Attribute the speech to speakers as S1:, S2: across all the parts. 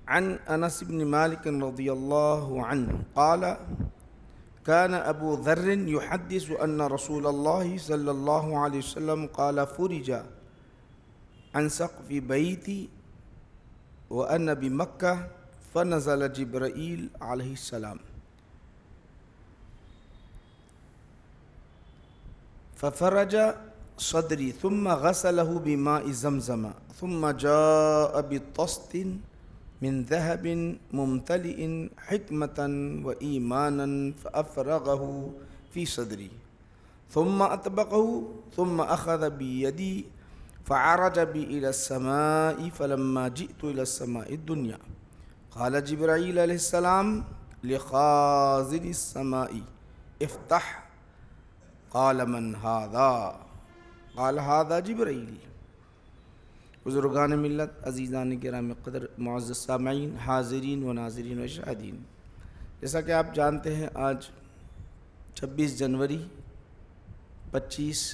S1: عن انس بن مالک رضی اللہ عنہ قال كان ابو ذر يحدث ان رسول الله صلی اللہ علیہ وسلم قال فرج عن سقف بیتی وانا بمکہ فنزل جبرائیل علیہ السلام ففرج صدری ثم غسله بماء زمزم ثم جاء بطست من ذهب ممتلئ حكمة وإيمانا فأفرغه في صدري ثم أطبقه ثم أخذ بيدي فعرج بي إلى السماء فلما جئت إلى السماء الدنيا قال جبرائيل عليه السلام لخازن السماء افتح قال من هذا قال هذا جبرائيل۔ بزرگان ملت، عزیزان گرامی قدر، معزز سامعین، حاضرین و ناظرین و شاہدین، جیسا کہ آپ جانتے ہیں آج 26 جنوری 25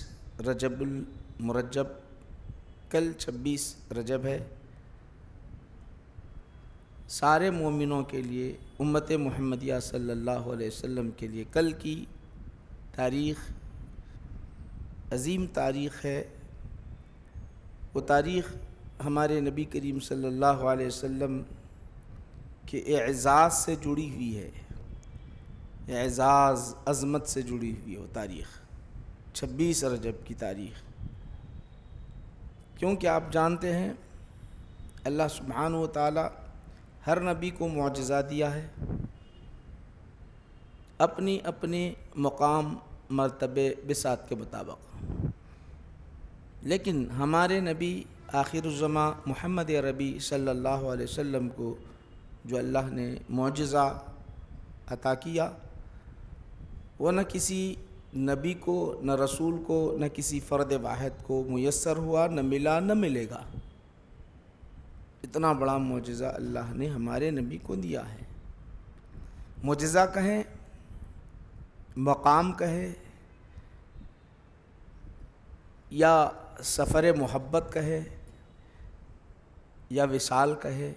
S1: رجب المرجب، کل 26 رجب ہے۔ سارے مومنوں کے لیے، امت محمدیہ صلی اللہ علیہ وسلم کے لیے کل کی تاریخ عظیم تاریخ ہے۔ وہ تاریخ ہمارے نبی کریم صلی اللہ علیہ وسلم کے اعزاز سے جڑی ہوئی ہے، اعزاز عظمت سے جڑی ہوئی ہے وہ تاریخ، 26 رجب کی تاریخ۔ کیونکہ آپ جانتے ہیں اللہ سبحانہ و تعالی ہر نبی کو معجزہ دیا ہے، اپنی اپنے مقام مرتبے بساط کے مطابق، لیکن ہمارے نبی آخر الزماں محمد عربی صلی اللہ علیہ وسلم کو جو اللہ نے معجزہ عطا کیا، وہ نہ کسی نبی کو، نہ رسول کو، نہ کسی فرد واحد کو میسر ہوا، نہ ملا، نہ ملے گا۔ اتنا بڑا معجزہ اللہ نے ہمارے نبی کو دیا ہے۔ معجزہ کہیں، مقام کہے، یا سفر محبت کہے، یا وصال کہے،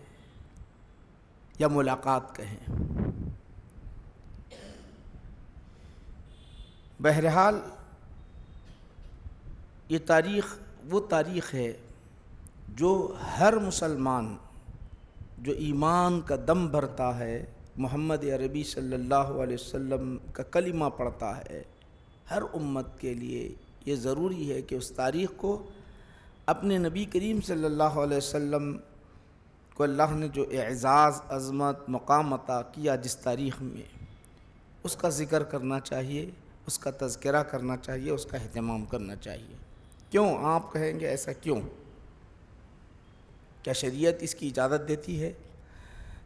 S1: یا ملاقات کہیں، بہرحال یہ تاریخ وہ تاریخ ہے جو ہر مسلمان جو ایمان کا دم بھرتا ہے، محمد عربی صلی اللہ علیہ وسلم کا کلمہ پڑھتا ہے، ہر امت کے لیے یہ ضروری ہے کہ اس تاریخ کو اپنے نبی کریم صلی اللہ علیہ وسلم کو اللہ نے جو اعزاز، عظمت، مقام عطا کیا جس تاریخ میں، اس کا ذکر کرنا چاہیے، اس کا تذکرہ کرنا چاہیے، اس کا اہتمام کرنا چاہیے۔ کیوں؟ آپ کہیں گے ایسا کیوں؟ کیا شریعت اس کی اجازت دیتی ہے؟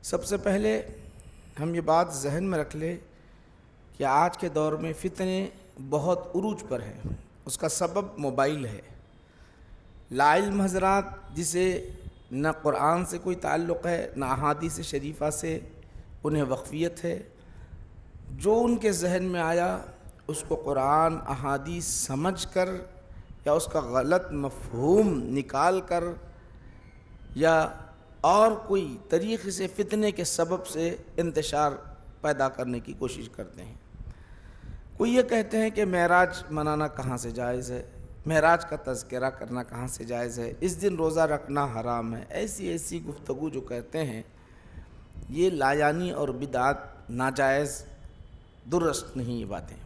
S1: سب سے پہلے ہم یہ بات ذہن میں رکھ لیں کہ آج کے دور میں فتنے بہت عروج پر ہیں۔ اس کا سبب موبائل ہے۔ لا علم حضرات جسے نہ قرآن سے کوئی تعلق ہے، نہ احادیث شریفہ سے انہیں وقفیت ہے، جو ان کے ذہن میں آیا اس کو قرآن احادیث سمجھ کر یا اس کا غلط مفہوم نکال کر یا اور کوئی طریقے سے فتنے کے سبب سے انتشار پیدا کرنے کی کوشش کرتے ہیں۔ کوئی یہ کہتے ہیں کہ معراج منانا کہاں سے جائز ہے، معراج کا تذکرہ کرنا کہاں سے جائز ہے، اس دن روزہ رکھنا حرام ہے، ایسی گفتگو جو کرتے ہیں یہ لایانی اور بدعت، ناجائز، درست نہیں یہ باتیں،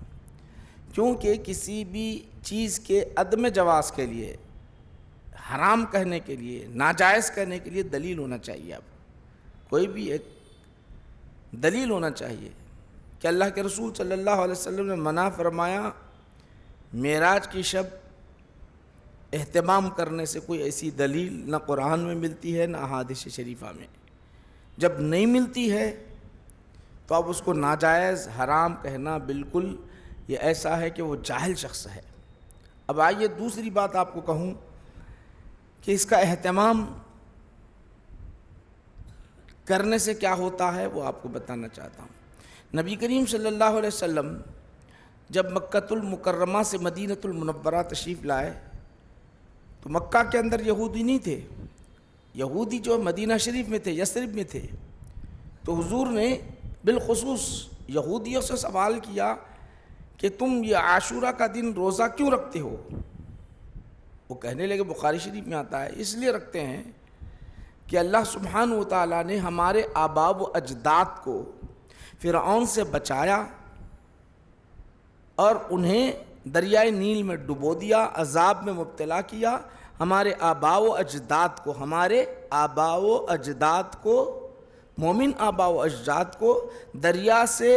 S1: کیونکہ کسی بھی چیز کے عدم جواز کے لیے، حرام کہنے کے لیے، ناجائز کہنے کے لیے دلیل ہونا چاہیے۔ اب کوئی بھی ایک دلیل ہونا چاہیے کہ اللہ کے رسول صلی اللہ علیہ وسلم نے منع فرمایا معراج کی شب اہتمام کرنے سے، کوئی ایسی دلیل نہ قرآن میں ملتی ہے نہ احادیث شریفہ میں۔ جب نہیں ملتی ہے تو اب اس کو ناجائز، حرام کہنا بالکل یہ ایسا ہے کہ وہ جاہل شخص ہے۔ اب آئیے دوسری بات آپ کو کہوں کہ اس کا اہتمام کرنے سے کیا ہوتا ہے وہ آپ کو بتانا چاہتا ہوں۔ نبی کریم صلی اللہ علیہ وسلم جب مکۃ المکرمہ سے مدینۃ المنورہ تشریف لائے تو مکہ کے اندر یہودی نہیں تھے، یہودی جو مدینہ شریف میں تھے، یثرب میں تھے، تو حضور نے بالخصوص یہودیوں سے سوال کیا کہ تم یہ عاشورہ کا دن روزہ کیوں رکھتے ہو؟ وہ کہنے لگے، بخاری شریف میں آتا ہے، اس لیے رکھتے ہیں کہ اللہ سبحانہ و تعالیٰ نے ہمارے آباء و اجداد کو فرعون سے بچایا اور انہیں دریائے نیل میں ڈبو دیا، عذاب میں مبتلا کیا۔ ہمارے آباء و اجداد کو مومن آباء و اجداد کو دریا سے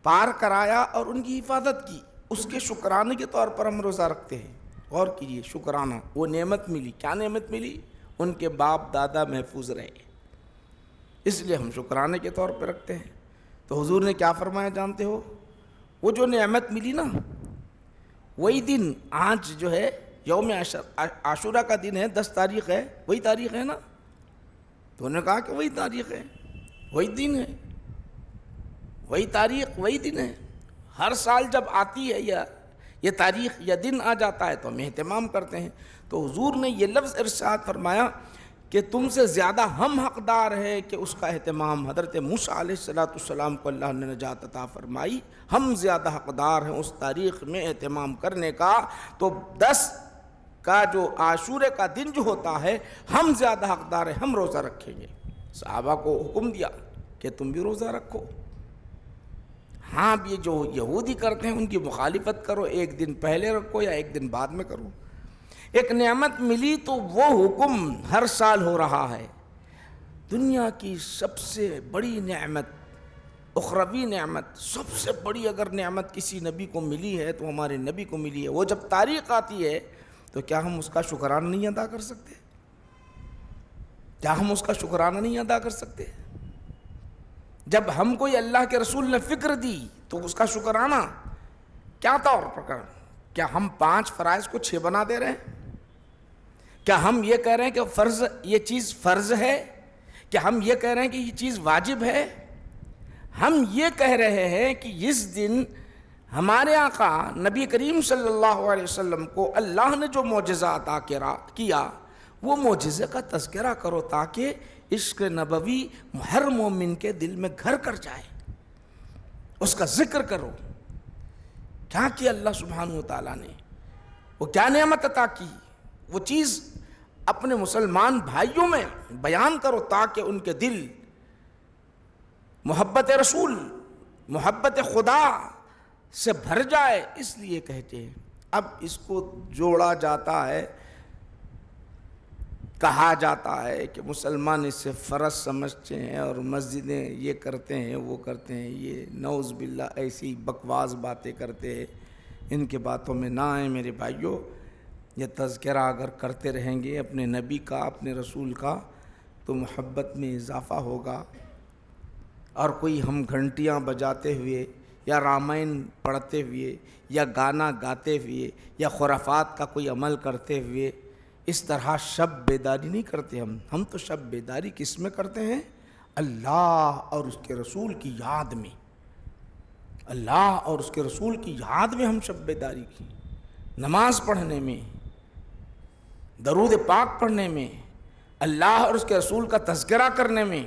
S1: پار کرایا اور ان کی حفاظت کی۔ اس کے شکرانے کے طور پر ہم روزہ رکھتے ہیں۔ غور کیجئے، شکرانہ، وہ نعمت ملی۔ کیا نعمت ملی؟ ان کے باپ دادا محفوظ رہے، اس لیے ہم شکرانے کے طور پہ رکھتے ہیں۔ تو حضور نے کیا فرمایا جانتے ہو؟ وہ جو نعمت ملی نا، وہی دن آج جو ہے یوم عاشورہ کا دن ہے، 10 تاریخ ہے، وہی تاریخ ہے نا؟ تو انہوں نے کہا کہ وہی تاریخ ہے، وہی دن ہے، وہی تاریخ، وہی دن ہے۔ ہر سال جب آتی ہے یا یہ تاریخ یا دن آ جاتا ہے تو ہم اہتمام کرتے ہیں۔ تو حضور نے یہ لفظ ارشاد فرمایا کہ تم سے زیادہ ہم حقدار ہیں کہ اس کا اہتمام۔ حضرت موسیٰ علیہ السلام کو اللہ نے نجات عطا فرمائی، ہم زیادہ حقدار ہیں اس تاریخ میں اہتمام کرنے کا۔ تو 10 کا جو عاشورے کا دن جو ہوتا ہے، ہم زیادہ حقدار ہیں، ہم روزہ رکھیں گے۔ صحابہ کو حکم دیا کہ تم بھی روزہ رکھو۔ ہاں، اب یہ جو یہودی کرتے ہیں ان کی مخالفت کرو، ایک دن پہلے رکھو یا ایک دن بعد میں کرو۔ ایک نعمت ملی تو وہ حکم ہر سال ہو رہا ہے۔ دنیا کی سب سے بڑی نعمت، اخروی نعمت، سب سے بڑی اگر نعمت کسی نبی کو ملی ہے تو ہمارے نبی کو ملی ہے۔ وہ جب تاریخ آتی ہے تو کیا ہم اس کا شکرانہ نہیں ادا کر سکتے؟ کیا ہم اس کا شکرانہ نہیں ادا کر سکتے؟ جب ہم کو یہ اللہ کے رسول نے فکر دی تو اس کا شکرانہ کیا طور پر کریں؟ کیا ہم 5 فرائض کو 6 بنا دے رہے ہیں؟ کیا ہم یہ کہہ رہے ہیں کہ فرض، یہ چیز فرض ہے؟ کیا ہم یہ کہہ رہے ہیں کہ یہ چیز واجب ہے؟ ہم یہ کہہ رہے ہیں کہ اس دن ہمارے آقا نبی کریم صلی اللہ علیہ وسلم کو اللہ نے جو معجزہ عطا کیا، وہ معجزے کا تذکرہ کرو تاکہ عشق نبوی ہر مومن کے دل میں گھر کر جائے، اس کا ذکر کرو۔ کیا کیا اللہ سبحانہ و تعالیٰ نے؟ وہ کیا نعمت عطا کی؟ وہ چیز اپنے مسلمان بھائیوں میں بیان کرو تاکہ ان کے دل محبت رسول، محبت خدا سے بھر جائے۔ اس لیے کہتے ہیں، اب اس کو جوڑا جاتا ہے، کہا جاتا ہے کہ مسلمان اسے فرض سمجھتے ہیں اور مسجدیں یہ کرتے ہیں، وہ کرتے ہیں، یہ نعوذ باللہ ایسی بکواس باتیں کرتے ہیں۔ ان کے باتوں میں نہ آئیں میرے بھائیوں۔ یہ تذکرہ اگر کرتے رہیں گے اپنے نبی کا، اپنے رسول کا، تو محبت میں اضافہ ہوگا۔ اور کوئی ہم گھنٹیاں بجاتے ہوئے یا رامائن پڑھتے ہوئے یا گانا گاتے ہوئے یا خرافات کا کوئی عمل کرتے ہوئے اس طرح شب بیداری نہیں کرتے۔ ہم تو شب بیداری کس میں کرتے ہیں؟ اللہ اور اس کے رسول کی یاد میں۔ اللہ اور اس کے رسول کی یاد میں ہم شب بیداری کی، نماز پڑھنے میں، درود پاک پڑھنے میں، اللہ اور اس کے رسول کا تذکرہ کرنے میں،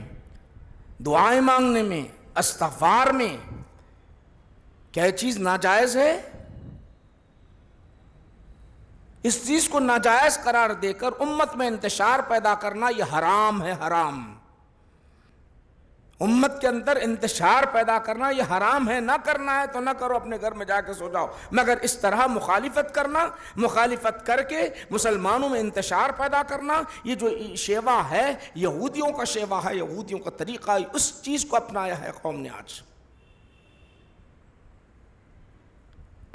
S1: دعائیں مانگنے میں، استغفار میں۔ کیا یہ چیز ناجائز ہے؟ اس چیز کو ناجائز قرار دے کر امت میں انتشار پیدا کرنا یہ حرام ہے، حرام۔ امت کے اندر انتشار پیدا کرنا یہ حرام ہے۔ نہ کرنا ہے تو نہ کرو، اپنے گھر میں جا کے سو جاؤ، مگر اس طرح مخالفت کرنا، مخالفت کر کے مسلمانوں میں انتشار پیدا کرنا، یہ جو شیوا ہے یہودیوں کا شیوا ہے، یہودیوں کا طریقہ ہے، اس چیز کو اپنایا ہے قوم نے۔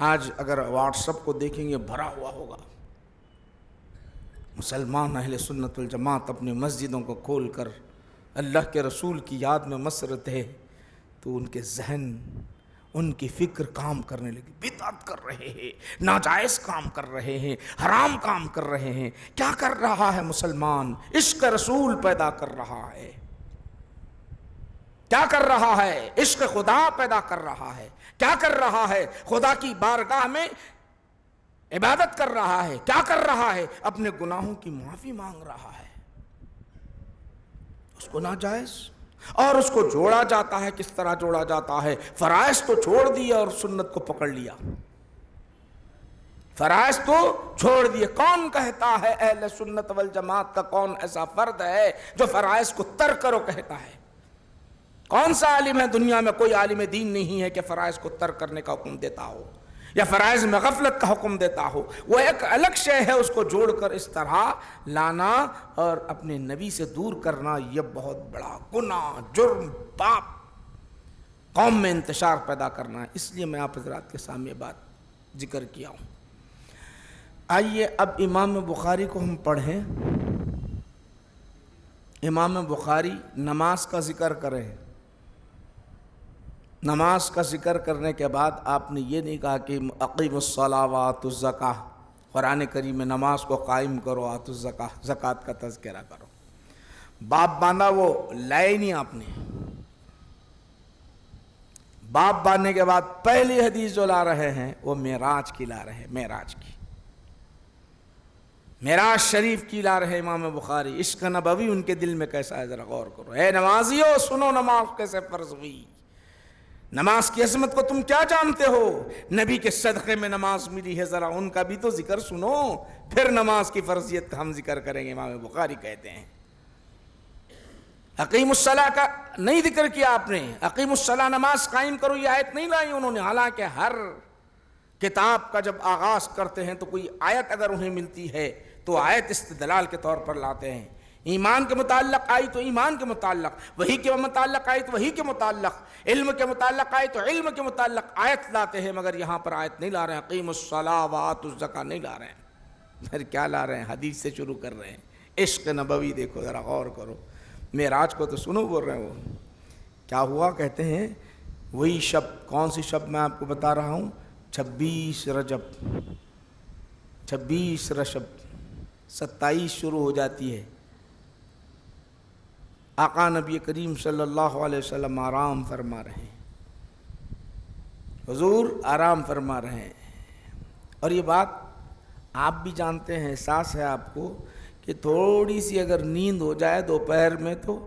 S1: آج اگر واٹس ایپ کو دیکھیں گے بھرا ہوا ہوگا، مسلمان اہل سنت والجماعت اپنی مسجدوں کو کھول کر اللہ کے رسول کی یاد میں مسرت ہے، تو ان کے ذہن، ان کی فکر کام کرنے لگی، بدعت کر رہے ہیں، ناجائز کام کر رہے ہیں، حرام کام کر رہے ہیں۔ کیا کر رہا ہے مسلمان؟ عشق رسول پیدا کر رہا ہے۔ کیا کر رہا ہے؟ عشق خدا پیدا کر رہا ہے۔ کیا کر رہا ہے؟ خدا کی بارگاہ میں عبادت کر رہا ہے۔ کیا کر رہا ہے؟ اپنے گناہوں کی معافی مانگ رہا ہے۔ اس کو ناجائز، اور اس کو جوڑا جاتا ہے. کس طرح جوڑا جاتا ہے؟ فرائض تو چھوڑ دیا اور سنت کو پکڑ لیا. فرائض تو چھوڑ دیے. کون کہتا ہے اہل سنت والجماعت کا کون ایسا فرد ہے جو فرائض کو ترک کرو کہتا ہے؟ کون سا عالم ہے دنیا میں؟ کوئی عالم دین نہیں ہے کہ فرائض کو ترک کرنے کا حکم دیتا ہو یا فرائض میں غفلت کا حکم دیتا ہو. وہ ایک الگ شے ہے، اس کو جوڑ کر اس طرح لانا اور اپنے نبی سے دور کرنا، یہ بہت بڑا گناہ، جرم، پاپ، قوم میں انتشار پیدا کرنا ہے. اس لیے میں آپ حضرات کے سامنے بات ذکر کیا ہوں. آئیے اب امام بخاری کو ہم پڑھیں. امام بخاری نماز کا ذکر کریں. نماز کا ذکر کرنے کے بعد آپ نے یہ نہیں کہا کہ اقیم الصلاۃ وآتوا الزکاۃ، قرآن کریم میں نماز کو قائم کرو، آتوا الزکاۃ، زکوٰۃ کا تذکرہ کرو. باپ باندھا وہ لائے نہیں آپ نے. باپ باندھنے کے بعد پہلی حدیث جو لا رہے ہیں وہ معراج کی لا رہے ہیں. معراج کی، معراج شریف کی لا رہے امام بخاری. عشق نبوی ان کے دل میں کیسا ہے ذرا غور کرو. اے نمازیو سنو نماز کیسے فرض ہوئی. نماز کی عظمت کو تم کیا جانتے ہو؟ نبی کے صدقے میں نماز ملی ہے، ذرا ان کا بھی تو ذکر سنو، پھر نماز کی فرضیت کا ہم ذکر کریں گے. امام بخاری کہتے ہیں اقیم الصلاۃ کا نہیں ذکر کیا آپ نے. اقیم الصلاۃ نماز قائم کرو یہ آیت نہیں لائی انہوں نے. حالانکہ ہر کتاب کا جب آغاز کرتے ہیں تو کوئی آیت اگر انہیں ملتی ہے تو آیت استدلال کے طور پر لاتے ہیں. ایمان کے متعلق آئی تو ایمان کے متعلق، وحی کے متعلق آئی تو وحی کے متعلق، علم کے متعلق آئی تو علم کے متعلق آیت لاتے ہیں. مگر یہاں پر آیت نہیں لا رہے ہیں، اقیم الصلاۃ وآتوا الزکاۃ نہیں لا رہے ہیں. پھر کیا لا رہے ہیں؟ حدیث سے شروع کر رہے ہیں. عشق نبوی دیکھو ذرا غور کرو. معراج کو تو سنو بول رہے ہیں. وہ کیا ہوا کہتے ہیں وہی شب، کون سی شب میں آپ کو بتا رہا ہوں؟ 26 رجب. 26 رجب 27 شروع ہو جاتی ہے. آقا نبی کریم صلی اللہ علیہ وسلم آرام فرما رہے ہیں. حضور آرام فرما رہے ہیں. اور یہ بات آپ بھی جانتے ہیں، احساس ہے آپ کو کہ تھوڑی سی اگر نیند ہو جائے دوپہر میں تو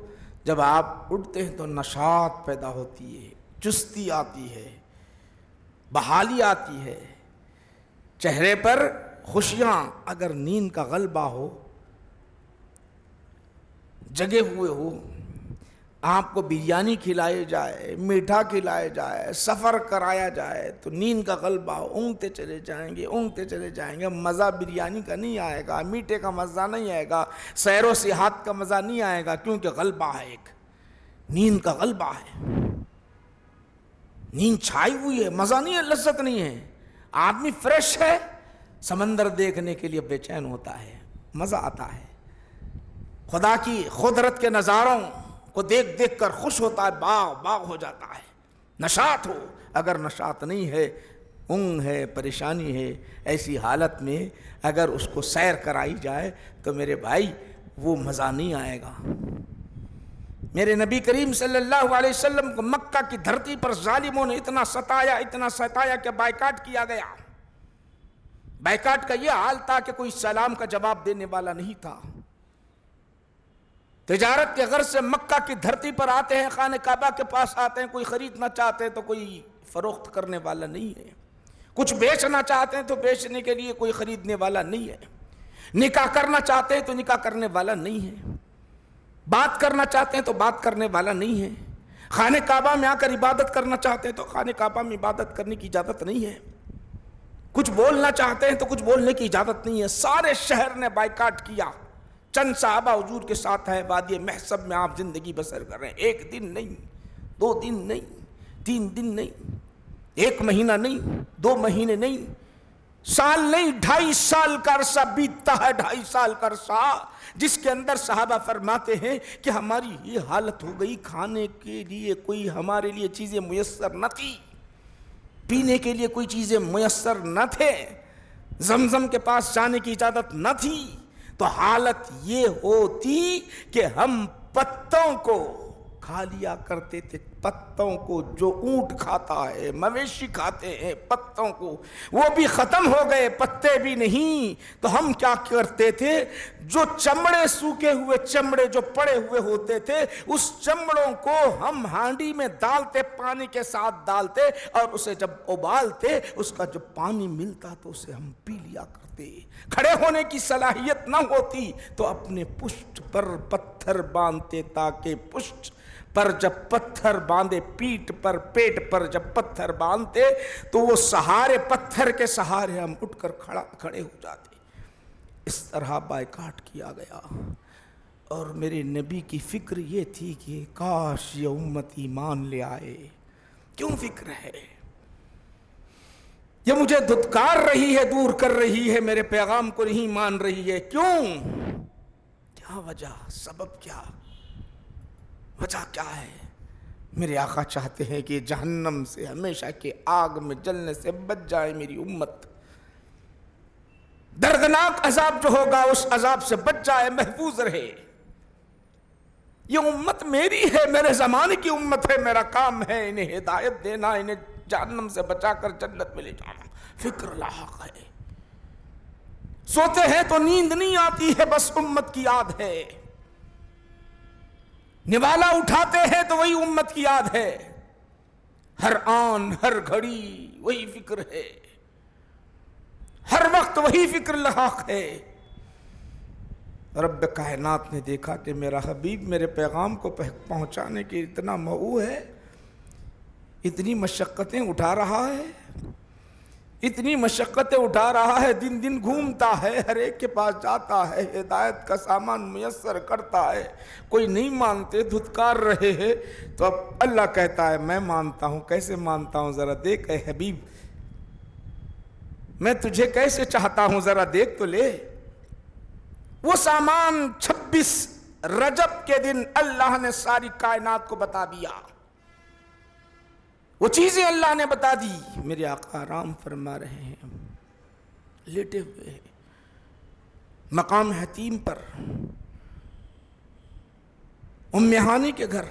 S1: جب آپ اٹھتے ہیں تو نشاط پیدا ہوتی ہے، چستی آتی ہے، بحالی آتی ہے، چہرے پر خوشیاں. اگر نیند کا غلبہ ہو، جگے ہوئے ہو، آپ کو بریانی کھلائی جائے، میٹھا کھلایا جائے، سفر کرایا جائے تو نیند کا غلبہ ہو، اونگتے چلے جائیں گے، اونگتے چلے جائیں گے. مزہ بریانی کا نہیں آئے گا، میٹھے کا مزہ نہیں آئے گا، سیر و سیاحت کا مزہ نہیں آئے گا، کیونکہ غلبہ ہے، ایک نیند کا غلبہ ہے. نیند چھائی ہوئی ہے، مزہ نہیں ہے، لذت نہیں ہے. آدمی فریش ہے، سمندر دیکھنے کے لیے بے چین ہوتا ہے، مزہ آتا ہے. خدا کی قدرت کے نظاروں کو دیکھ دیکھ کر خوش ہوتا ہے، باغ باغ ہو جاتا ہے، نشاط ہو. اگر نشاط نہیں ہے، اونگ ہے، پریشانی ہے، ایسی حالت میں اگر اس کو سیر کرائی جائے تو میرے بھائی وہ مزہ نہیں آئے گا. میرے نبی کریم صلی اللہ علیہ وسلم کو مکہ کی دھرتی پر ظالموں نے اتنا ستایا کہ بائیکاٹ کیا گیا. بائیکاٹ کا یہ حال تھا کہ کوئی سلام کا جواب دینے والا نہیں تھا. تجارت کے غرض سے مکہ کی دھرتی پر آتے ہیں، خانہ کعبہ کے پاس آتے ہیں، کوئی خریدنا چاہتے ہیں تو کوئی فروخت کرنے والا نہیں ہے. کچھ بیچنا چاہتے ہیں تو بیچنے کے لیے کوئی خریدنے والا نہیں ہے. نکاح کرنا چاہتے ہیں تو نکاح کرنے والا نہیں ہے. بات کرنا چاہتے ہیں تو بات کرنے والا نہیں ہے. خانہ کعبہ میں آ کر عبادت کرنا چاہتے ہیں تو خانہ کعبہ میں عبادت کرنے کی اجازت نہیں ہے. کچھ بولنا چاہتے ہیں تو کچھ بولنے کی اجازت نہیں ہے. سارے شہر نے بائیکاٹ کیا. چند صحابہ حضور کے ساتھ ہیں، وادی محسب میں آپ زندگی بسر کر رہے ہیں. 1 دن نہیں، 2 دن نہیں، 3 دن نہیں، 1 مہینہ نہیں، 2 مہینے نہیں، سال نہیں، 2.5 سال کا عرصہ بیتتا ہے. 2.5 سال کا عرصہ جس کے اندر صحابہ فرماتے ہیں کہ ہماری یہ حالت ہو گئی، کھانے کے لیے کوئی ہمارے لیے چیزیں میسر نہ تھی، پینے کے لیے کوئی چیزیں میسر نہ تھے، زمزم کے پاس جانے کی اجازت نہ تھی. تو حالت یہ ہوتی کہ ہم پتوں کو کھا لیا کرتے تھے. پتوں کو جو اونٹ کھاتا ہے، مویشی کھاتے ہیں پتوں کو، وہ بھی ختم ہو گئے، پتے بھی نہیں۔ تو ہم کیا کرتے تھے؟ جو چمڑے، سوکھے ہوئے چمڑے جو پڑے ہوئے ہوتے تھے، اس چمڑوں کو ہم ہانڈی میں ڈالتے، پانی کے ساتھ ڈالتے، اور اسے جب ابالتے، اس کا جب پانی ملتا تو اسے ہم پی لیا کرتے۔ کھڑے ہونے کی صلاحیت نہ ہوتی تو اپنے پشت پر پتھر باندھتے، تاکہ پشت پر جب پتھر باندھے، پیٹ پر، پیٹ پر جب پتھر باندھتے تو وہ سہارے، پتھر کے سہارے ہم اٹھ کر کھڑے ہو جاتے۔ اس طرح بائیکاٹ کیا گیا۔ اور میرے نبی کی فکر یہ تھی کہ کاش یہ امت ایمان لے آئے۔ کیوں فکر ہے؟ یہ مجھے دھتکار رہی ہے، دور کر رہی ہے، میرے پیغام کو نہیں مان رہی ہے، کیوں؟ کیا وجہ؟ سبب کیا؟ وجہ کیا ہے؟ میرے آقا چاہتے ہیں کہ جہنم سے، ہمیشہ کے آگ میں جلنے سے بچ جائے میری امت، دردناک عذاب جو ہوگا اس عذاب سے بچ جائے، محفوظ رہے۔ یہ امت میری ہے، میرے زمانے کی امت ہے، میرا کام ہے انہیں ہدایت دینا، انہیں جہنم سے بچا کر جنت میں لے جانا۔ فکر لاحق ہے۔ سوتے ہیں تو نیند نہیں آتی ہے، بس امت کی یاد ہے۔ نوالا اٹھاتے ہیں تو وہی امت کی یاد ہے۔ ہر آن، ہر گھڑی وہی فکر ہے، ہر وقت وہی فکر لاحق ہے۔ رب کائنات نے دیکھا کہ میرا حبیب میرے پیغام کو پہنچانے کے اتنا مؤو ہے، اتنی مشقتیں اٹھا رہا ہے، اتنی مشقتیں اٹھا رہا ہے، دن دن گھومتا ہے، ہر ایک کے پاس جاتا ہے، ہدایت کا سامان میسر کرتا ہے، کوئی نہیں مانتے، دھتکار رہے ہیں، تو اب اللہ کہتا ہے میں مانتا ہوں۔ کیسے مانتا ہوں؟ ذرا دیکھ اے حبیب، میں تجھے کیسے چاہتا ہوں، ذرا دیکھ تو لے۔ وہ سامان 26 رجب کے دن اللہ نے ساری کائنات کو بتا دیا، وہ چیزیں اللہ نے بتا دی۔ میرے آقا آرام فرما رہے ہیں، لیٹے ہوئے ہیں مقام حتیم پر، ام ہانی کے گھر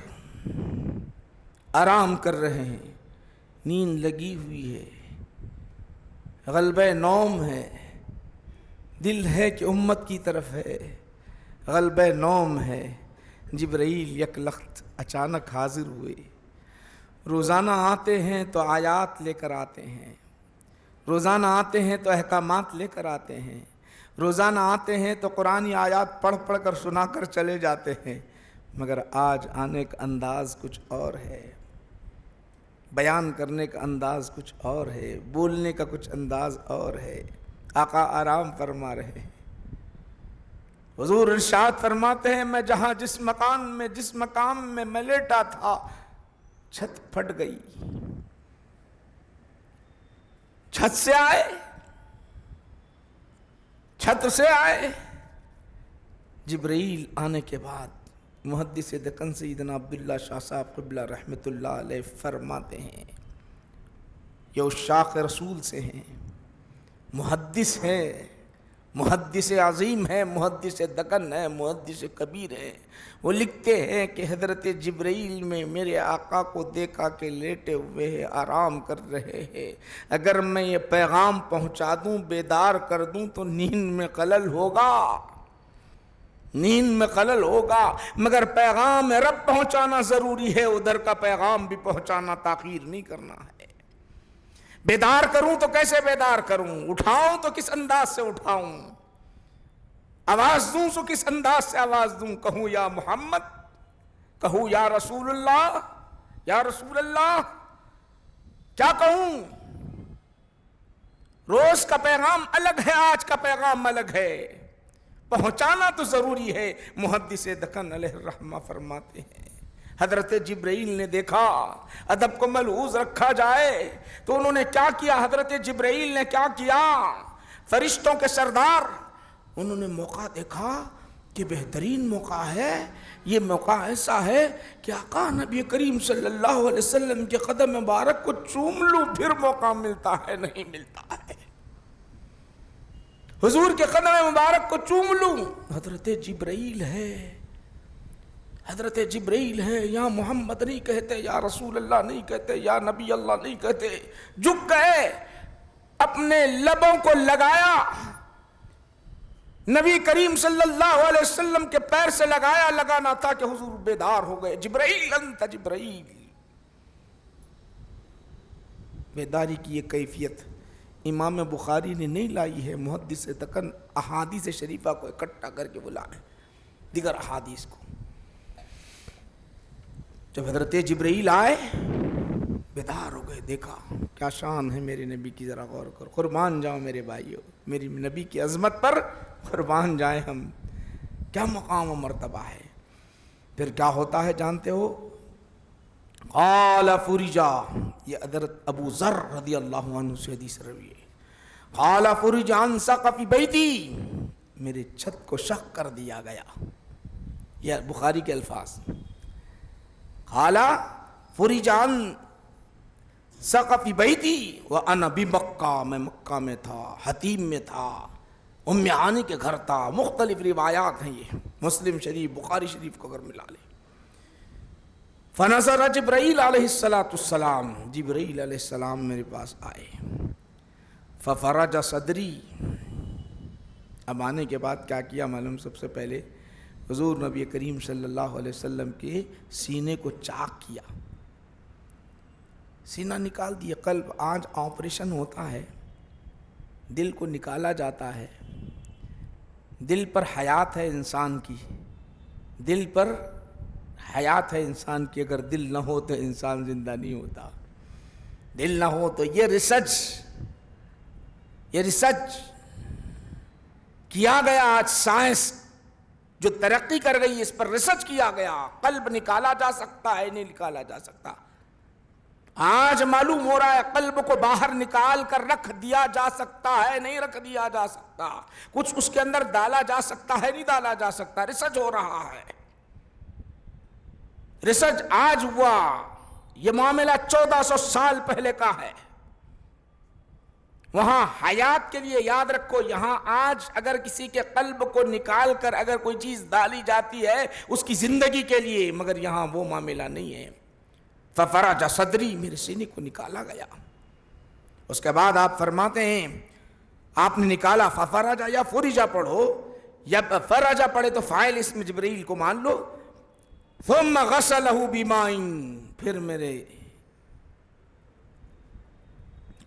S1: آرام کر رہے ہیں، نیند لگی ہوئی ہے، غلبہ نوم ہے، دل ہے کہ امت کی طرف ہے، غلبہ نوم ہے۔ جبرائیل یک لخت اچانک حاضر ہوئے۔ روزانہ آتے ہیں تو آیات لے کر آتے ہیں، روزانہ آتے ہیں تو احکامات لے کر آتے ہیں، روزانہ آتے ہیں تو قرآنی آیات پڑھ پڑھ کر سنا کر چلے جاتے ہیں، مگر آج آنے کا انداز کچھ اور ہے، بیان کرنے کا انداز کچھ اور ہے، بولنے کا کچھ انداز اور ہے۔ آقا آرام فرما رہے ہیں۔ حضور ارشاد فرماتے ہیں میں جہاں جس مقام میں میں لیٹا تھا، چھت پھٹ گئی، چھت سے آئے، چھت سے آئے۔ جبرائیل آنے کے بعد محدث دکن سیدنا عبداللہ شاہ صاحب قبلہ رحمت اللہ علیہ فرماتے ہیں، یہ عشاق رسول سے ہیں، محدث ہیں، محدث عظیم ہے، محدث دکن ہے، محدث کبیر ہے۔ وہ لکھتے ہیں کہ حضرت جبرائیل میں میرے آقا کو دیکھا کہ لیٹے ہوئے ہیں، آرام کر رہے ہیں، اگر میں یہ پیغام پہنچا دوں، بیدار کر دوں تو نیند میں خلل ہوگا، نیند میں خلل ہوگا، مگر پیغام رب پہنچانا ضروری ہے، ادھر کا پیغام بھی پہنچانا، تاخیر نہیں کرنا ہے۔ بیدار کروں تو کیسے بیدار کروں، اٹھاؤں تو کس انداز سے اٹھاؤں، آواز دوں تو کس انداز سے آواز دوں، کہوں یا محمد، کہوں یا رسول اللہ، یا رسول اللہ، کیا کہوں؟ روز کا پیغام الگ ہے، آج کا پیغام الگ ہے، پہنچانا تو ضروری ہے۔ محدث دکن علیہ الرحمہ فرماتے ہیں حضرت جبرائیل نے دیکھا ادب کو ملحوظ رکھا جائے تو انہوں نے کیا کیا، حضرت جبرائیل نے کیا کیا، فرشتوں کے سردار، انہوں نے موقع دیکھا کہ بہترین موقع ہے، یہ موقع ایسا ہے کہ آقا نبی کریم صلی اللہ علیہ وسلم کے قدم مبارک کو چوم لوں، پھر موقع ملتا ہے نہیں ملتا ہے، حضور کے قدم مبارک کو چوم لوں۔ حضرت جبرائیل ہے، حضرت جبرائیل ہے، یا محمد نہیں کہتے، یا رسول اللہ نہیں کہتے، یا نبی اللہ نہیں کہتے، جھک گئے، اپنے لبوں کو لگایا، نبی کریم صلی اللہ علیہ وسلم کے پیر سے لگایا، لگانا تھا کہ حضور بیدار ہو گئے، جبرائیل انت جبرائیل۔ بیداری کی یہ کیفیت امام بخاری نے نہیں لائی ہے، محدث تکن احادیث شریفہ کو اکٹھا کر کے بلا ہے، دیگر احادیث کو۔ جب حضرت جبرائیل آئے بیدار ہو گئے، دیکھا کیا شان ہے میرے نبی کی، ذرا غور کرو، قربان جاؤ میرے بھائیو، میری نبی کی عظمت پر قربان جائیں ہم، کیا مقام و مرتبہ ہے۔ پھر کیا ہوتا ہے جانتے ہو؟ قال فرجا، یہ حضرت ابو ذر رضی اللہ عنہ سے حدیث روی ہے، قال فرجا عن سقف بیتی، میرے چھت کو شق کر دیا گیا، یہ بخاری کے الفاظ، قال فرجا عن سقف بیتی وانا بمکہ، میں مکہ میں تھا، حتیم میں تھا، ام عانی کے گھر تھا، مختلف روایات ہیں، یہ مسلم شریف بخاری شریف کو اگر ملا لیں۔ فنظر جبرائیل علیہ السلام، جبرائیل علیہ السلام میرے پاس آئے، ففرج صدری، اب آنے کے بعد کیا کیا معلوم؟ سب سے پہلے حضور نبی کریم صلی اللہ علیہ وسلم کے سینے کو چاک کیا، سینہ نکال دیا۔ قلب آج آپریشن ہوتا ہے، دل کو نکالا جاتا ہے، دل پر حیات ہے انسان کی، دل پر حیات ہے انسان کی، اگر دل نہ ہو تو انسان زندہ نہیں ہوتا، دل نہ ہو تو یہ ریسرچ کیا گیا، آج سائنس جو ترقی کر گئی اس پر ریسرچ کیا گیا، قلب نکالا جا سکتا ہے، نہیں نکالا جا سکتا۔ آج معلوم ہو رہا ہے قلب کو باہر نکال کر رکھ دیا جا سکتا ہے، نہیں رکھ دیا جا سکتا، کچھ اس کے اندر ڈالا جا سکتا ہے، نہیں ڈالا جا سکتا، ریسرچ ہو رہا ہے، ریسرچ آج ہوا، یہ معاملہ 1400 سال پہلے کا ہے۔ وہاں حیات کے لیے یاد رکھو، یہاں آج اگر کسی کے قلب کو نکال کر اگر کوئی چیز ڈالی جاتی ہے اس کی زندگی کے لیے، مگر یہاں وہ معاملہ نہیں ہے۔ ففرج صدری، میرے سینے کو نکالا گیا۔ اس کے بعد آپ فرماتے ہیں آپ نے نکالا، ففرج یا فرجا پڑھو، یا فرجا پڑھے تو فاعل اسم جبرائیل کو مان لو۔ ثم غسلہ بماء، پھر میرے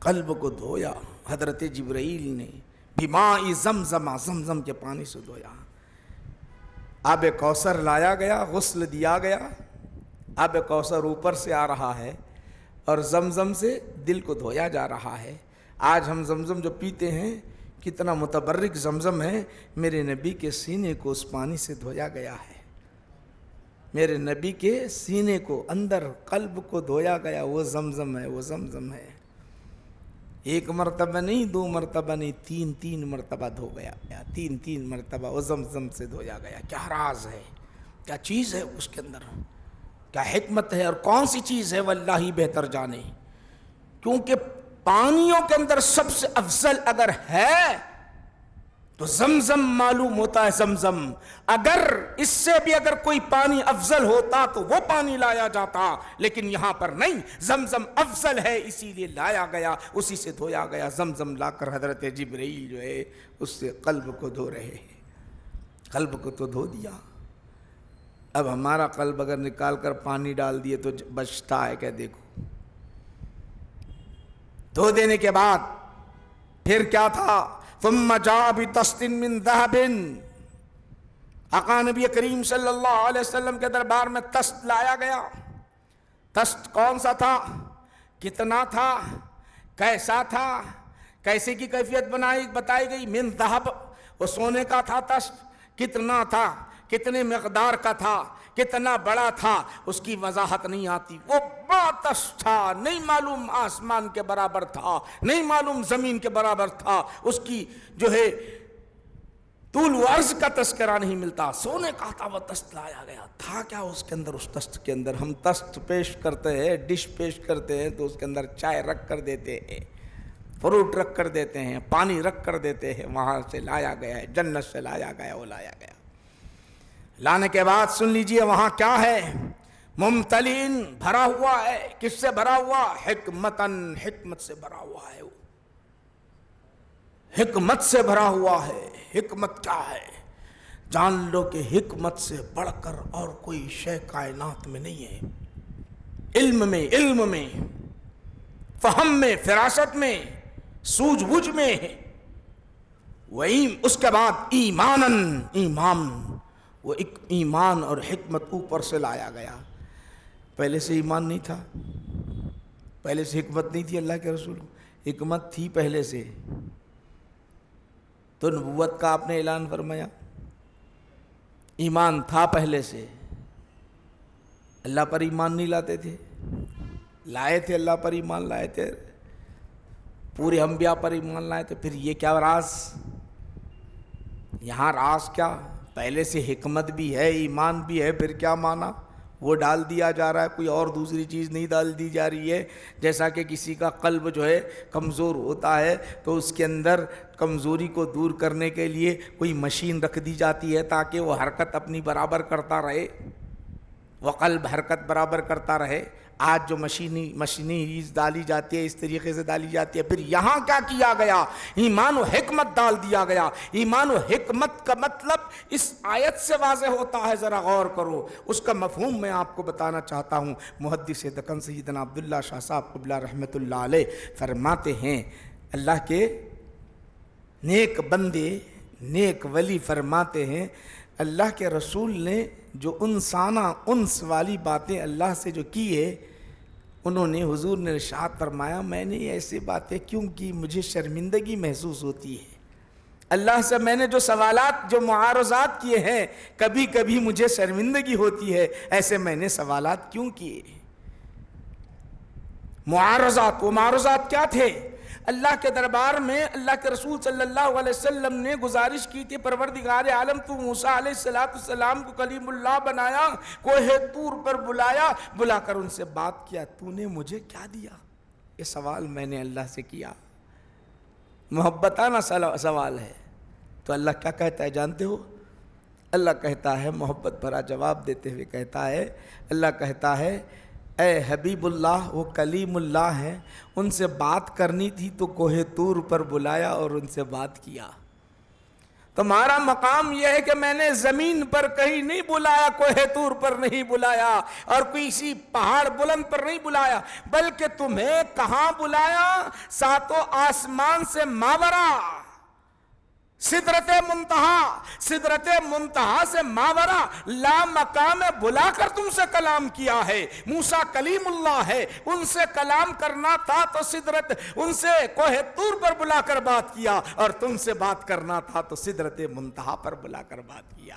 S1: قلب کو دھویا حضرت جبرائیل نے، بماء زمزم، زمزم کے پانی سے دھویا۔ آب کوثر لایا گیا، غسل دیا گیا، آب کوثر اوپر سے آ رہا ہے اور زمزم سے دل کو دھویا جا رہا ہے۔ آج ہم زمزم جو پیتے ہیں کتنا متبرک زمزم ہے، میرے نبی کے سینے کو اس پانی سے دھویا گیا ہے، میرے نبی کے سینے کو اندر قلب کو دھویا گیا، وہ زمزم ہے، وہ زمزم ہے۔ ایک مرتبہ نہیں، دو مرتبہ نہیں، تین مرتبہ دھو گیا، تین مرتبہ وہ زمزم سے دھویا گیا۔ کیا راز ہے، کیا چیز ہے اس کے اندر، کیا حکمت ہے، اور کون سی چیز ہے واللہ ہی بہتر جانے۔ کیونکہ پانیوں کے اندر سب سے افضل اگر ہے تو زمزم معلوم ہوتا ہے، زمزم۔ اگر اس سے بھی اگر کوئی پانی افضل ہوتا تو وہ پانی لایا جاتا، لیکن یہاں پر نہیں، زمزم افضل ہے اسی لیے لایا گیا، اسی سے دھویا گیا۔ زمزم لا کر حضرت جبرائیل جو ہے اس سے قلب کو دھو رہے ہیں، قلب کو تو دھو دیا۔ اب ہمارا قلب اگر نکال کر پانی ڈال دیے تو بچتا ہے کیا؟ دیکھو، دھو دینے کے بعد پھر کیا تھا؟ ثم جاء بطست من ذهب، آقا نبی کریم صلی اللہ علیہ وسلم کے دربار میں طست لایا گیا۔ طست کون سا تھا، کتنا تھا، کیسا تھا، کیسے کی کیفیت بتائی گئی؟ من ذهب، وہ سونے کا تھا طست، کتنا تھا، کتنے مقدار کا تھا، کتنا بڑا تھا، اس کی وضاحت نہیں آتی۔ وہ بڑا طست تھا، نہیں معلوم آسمان کے برابر تھا، نہیں معلوم زمین کے برابر تھا، اس کی جو ہے طول و عرض کا تذکرہ نہیں ملتا، سونے کا تھا، وہ طست لایا گیا۔ تھا کیا اس کے اندر؟ اس طست کے اندر ہم طست پیش کرتے ہیں، ڈش پیش کرتے ہیں تو اس کے اندر چائے رکھ کر دیتے ہیں، فروٹ رکھ کر دیتے ہیں، پانی رکھ کر دیتے ہیں، وہاں سے لایا گیا ہے، جنت سے لایا گیا، وہ لایا گیا۔ لانے کے بعد سن لیجئے وہاں کیا ہے، ممتلئن بھرا ہوا ہے، کس سے بھرا ہوا؟ حکمتن، حکمت سے بھرا ہوا ہے، وہ حکمت سے بھرا ہوا ہے۔ حکمت کیا ہے؟ جان لو کہ حکمت سے بڑھ کر اور کوئی شے کائنات میں نہیں ہے۔ علم میں، فہم میں، فراست میں، سوجھ بوجھ میں، وہی اس کے بعد ایمان، وہ ایک ایمان اور حکمت اوپر سے لایا گیا۔ پہلے سے ایمان نہیں تھا، پہلے سے حکمت نہیں تھی اللہ کے رسول کو، حکمت تھی پہلے سے، تو نبوت کا آپ نے اعلان فرمایا۔ ایمان تھا پہلے سے، اللہ پر ایمان نہیں لاتے تھے، لائے تھے، اللہ پر ایمان لائے تھے، پورے انبیاء پر ایمان لائے تھے۔ پھر یہ کیا راز؟ یہاں راز کیا؟ پہلے سے حکمت بھی ہے، ایمان بھی ہے، پھر کیا مانا؟ وہ ڈال دیا جا رہا ہے، کوئی اور دوسری چیز نہیں ڈال دی جا رہی ہے۔ جیسا کہ کسی کا قلب جو ہے کمزور ہوتا ہے تو اس کے اندر کمزوری کو دور کرنے کے لیے کوئی مشین رکھ دی جاتی ہے تاکہ وہ حرکت اپنی برابر کرتا رہے، وہ قلب حرکت برابر کرتا رہے۔ آج جو مشینی ڈالی جاتی ہے اس طریقے سے ڈالی جاتی ہے۔ پھر یہاں کیا کیا گیا؟ ایمان و حکمت ڈال دیا گیا۔ ایمان و حکمت کا مطلب اس آیت سے واضح ہوتا ہے، ذرا غور کرو، اس کا مفہوم میں آپ کو بتانا چاہتا ہوں۔ محدث دکن سیدنا عبداللہ شاہ صاحب قبلہ رحمۃ اللہ علیہ فرماتے ہیں، اللہ کے نیک بندے، نیک ولی فرماتے ہیں، اللہ کے رسول نے جو انسانہ انس والی باتیں اللہ سے جو کی ہے، انہوں نے، حضور نے ارشاد فرمایا، میں نے ایسی باتیں کیوں کی؟ مجھے شرمندگی محسوس ہوتی ہے اللہ سے، میں نے جو سوالات، جو معارضات کیے ہیں، کبھی کبھی مجھے شرمندگی ہوتی ہے، ایسے میں نے سوالات کیوں کیے؟ معارضات، وہ معارضات کیا تھے؟ اللہ کے دربار میں اللہ کے رسول صلی اللہ علیہ وسلم نے گزارش کی تھی، پروردگار عالم تو موسیٰ علیہ السلام کو کلیم اللہ بنایا، کوہ طور پر بلایا، بلا کر ان سے بات کیا، تو نے مجھے کیا دیا؟ یہ سوال میں نے اللہ سے کیا، محبتانہ سوال ہے۔ تو اللہ کیا کہتا ہے جانتے ہو؟ اللہ کہتا ہے، محبت بھرا جواب دیتے ہوئے کہتا ہے، اللہ کہتا ہے، اے حبیب اللہ، وہ کلیم اللہ ہیں، ان سے بات کرنی تھی تو کوہ طور پر بلایا اور ان سے بات کیا۔ تمہارا مقام یہ ہے کہ میں نے زمین پر کہیں نہیں بلایا، کوہ طور پر نہیں بلایا، اور کسی پہاڑ بلند پر نہیں بلایا، بلکہ تمہیں کہاں بلایا؟ ساتوں آسمان سے ماورا، سدرت منتہا سے ماورا لا مقام بلا کر تم سے کلام کیا ہے۔ موسیٰ کلیم اللہ ہے، ان سے کلام کرنا تھا تو سدرت، ان سے کوہ طور پر بلا کر بات کیا، اور تم سے بات کرنا تھا تو سدرت منتہا پر بلا کر بات کیا۔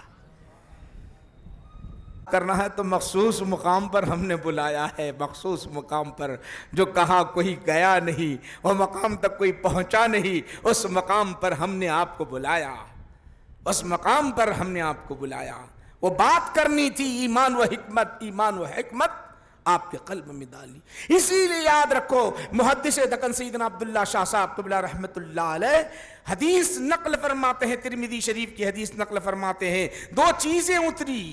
S1: کرنا ہے تو مخصوص مقام پر ہم نے بلایا ہے، مخصوص مقام پر، جو کہا کوئی گیا نہیں، وہ مقام تک کوئی پہنچا نہیں، اس مقام پر ہم نے آپ کو بلایا، اس مقام پر ہم نے آپ کو بلایا۔ وہ بات کرنی تھی، ایمان و حکمت آپ کے قلب میں ڈالی۔ اسی لیے یاد رکھو، محدث دکن سیدنا عبداللہ شاہ صاحب قبلہ رحمۃ اللہ علیہ حدیث نقل فرماتے ہیں، ترمذی شریف کی حدیث نقل فرماتے ہیں، دو چیزیں اتری،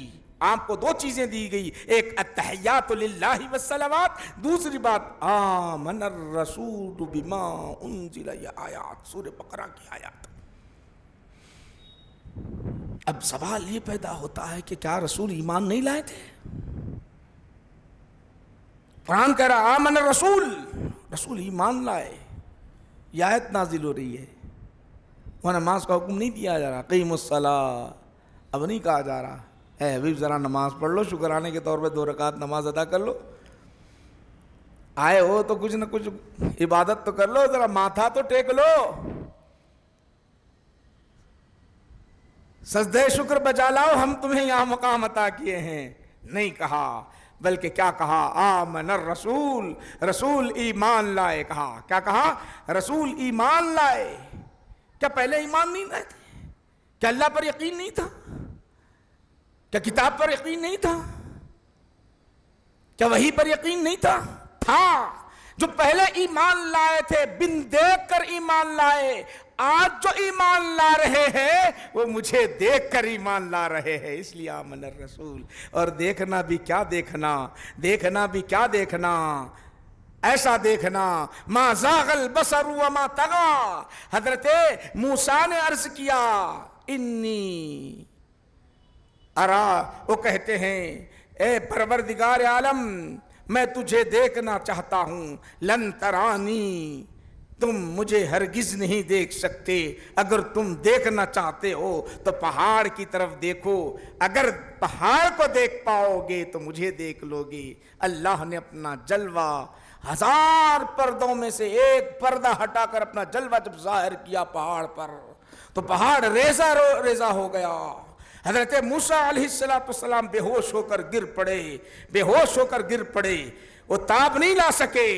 S1: آپ کو دو چیزیں دی گئی، ایک التحیات للہ والصلوات، دوسری بات آمن الرسول بما انزل، یہ آیات سورہ بقرہ کی آیات۔ اب سوال یہ پیدا ہوتا ہے کہ کیا رسول ایمان نہیں لائے تھے؟ قرآن کہہ رہا آمن الرسول، رسول ایمان لائے، یہ آیت نازل ہو رہی ہے، وہ نماز کا حکم نہیں دیا جا رہا، قیم الصلاۃ اب نہیں کہا جا رہا، اے حبیب ذرا نماز پڑھ لو، شکرانے کے طور پہ 2 رکعت نماز ادا کر لو، آئے ہو تو کچھ نہ کچھ عبادت تو کر لو، ذرا ماتھا تو ٹیک لو، سجدہ شکر بجا لاؤ، ہم تمہیں یہاں مقام عطا کیے ہیں۔ نہیں کہا، بلکہ کیا کہا؟ آمن الرسول، رسول ایمان لائے، کہا کیا کہا؟ رسول ایمان لائے۔ کیا پہلے ایمان نہیں لائے تھے؟ کیا اللہ پر یقین نہیں تھا؟ کیا کتاب پر یقین نہیں تھا؟ کیا وحی پر یقین نہیں تھا؟ تھا۔ جو پہلے ایمان لائے تھے، بن دیکھ کر ایمان لائے، آج جو ایمان لا رہے ہیں وہ مجھے دیکھ کر ایمان لا رہے ہیں، اس لیے آمن الرسول۔ اور دیکھنا بھی کیا دیکھنا، دیکھنا بھی کیا دیکھنا، ایسا دیکھنا ما زاغ البصر وما طغى۔ حضرت موسیٰ نے عرض کیا انی ارا، وہ کہتے ہیں اے پروردگار عالم میں تجھے دیکھنا چاہتا ہوں، لن ترانی، تم مجھے ہرگز نہیں دیکھ سکتے، اگر تم دیکھنا چاہتے ہو تو پہاڑ کی طرف دیکھو، اگر پہاڑ کو دیکھ پاؤ گے تو مجھے دیکھ لو گے۔ اللہ نے اپنا جلوہ 1000 پردوں میں سے ایک پردہ ہٹا کر اپنا جلوہ جب ظاہر کیا پہاڑ پر تو پہاڑ ریزہ ریزہ ہو گیا۔ حضرت موسیٰ علیہ السلام بے ہوش ہو کر گر پڑے، بے ہوش ہو کر گر پڑے، وہ تاب نہیں لا سکے،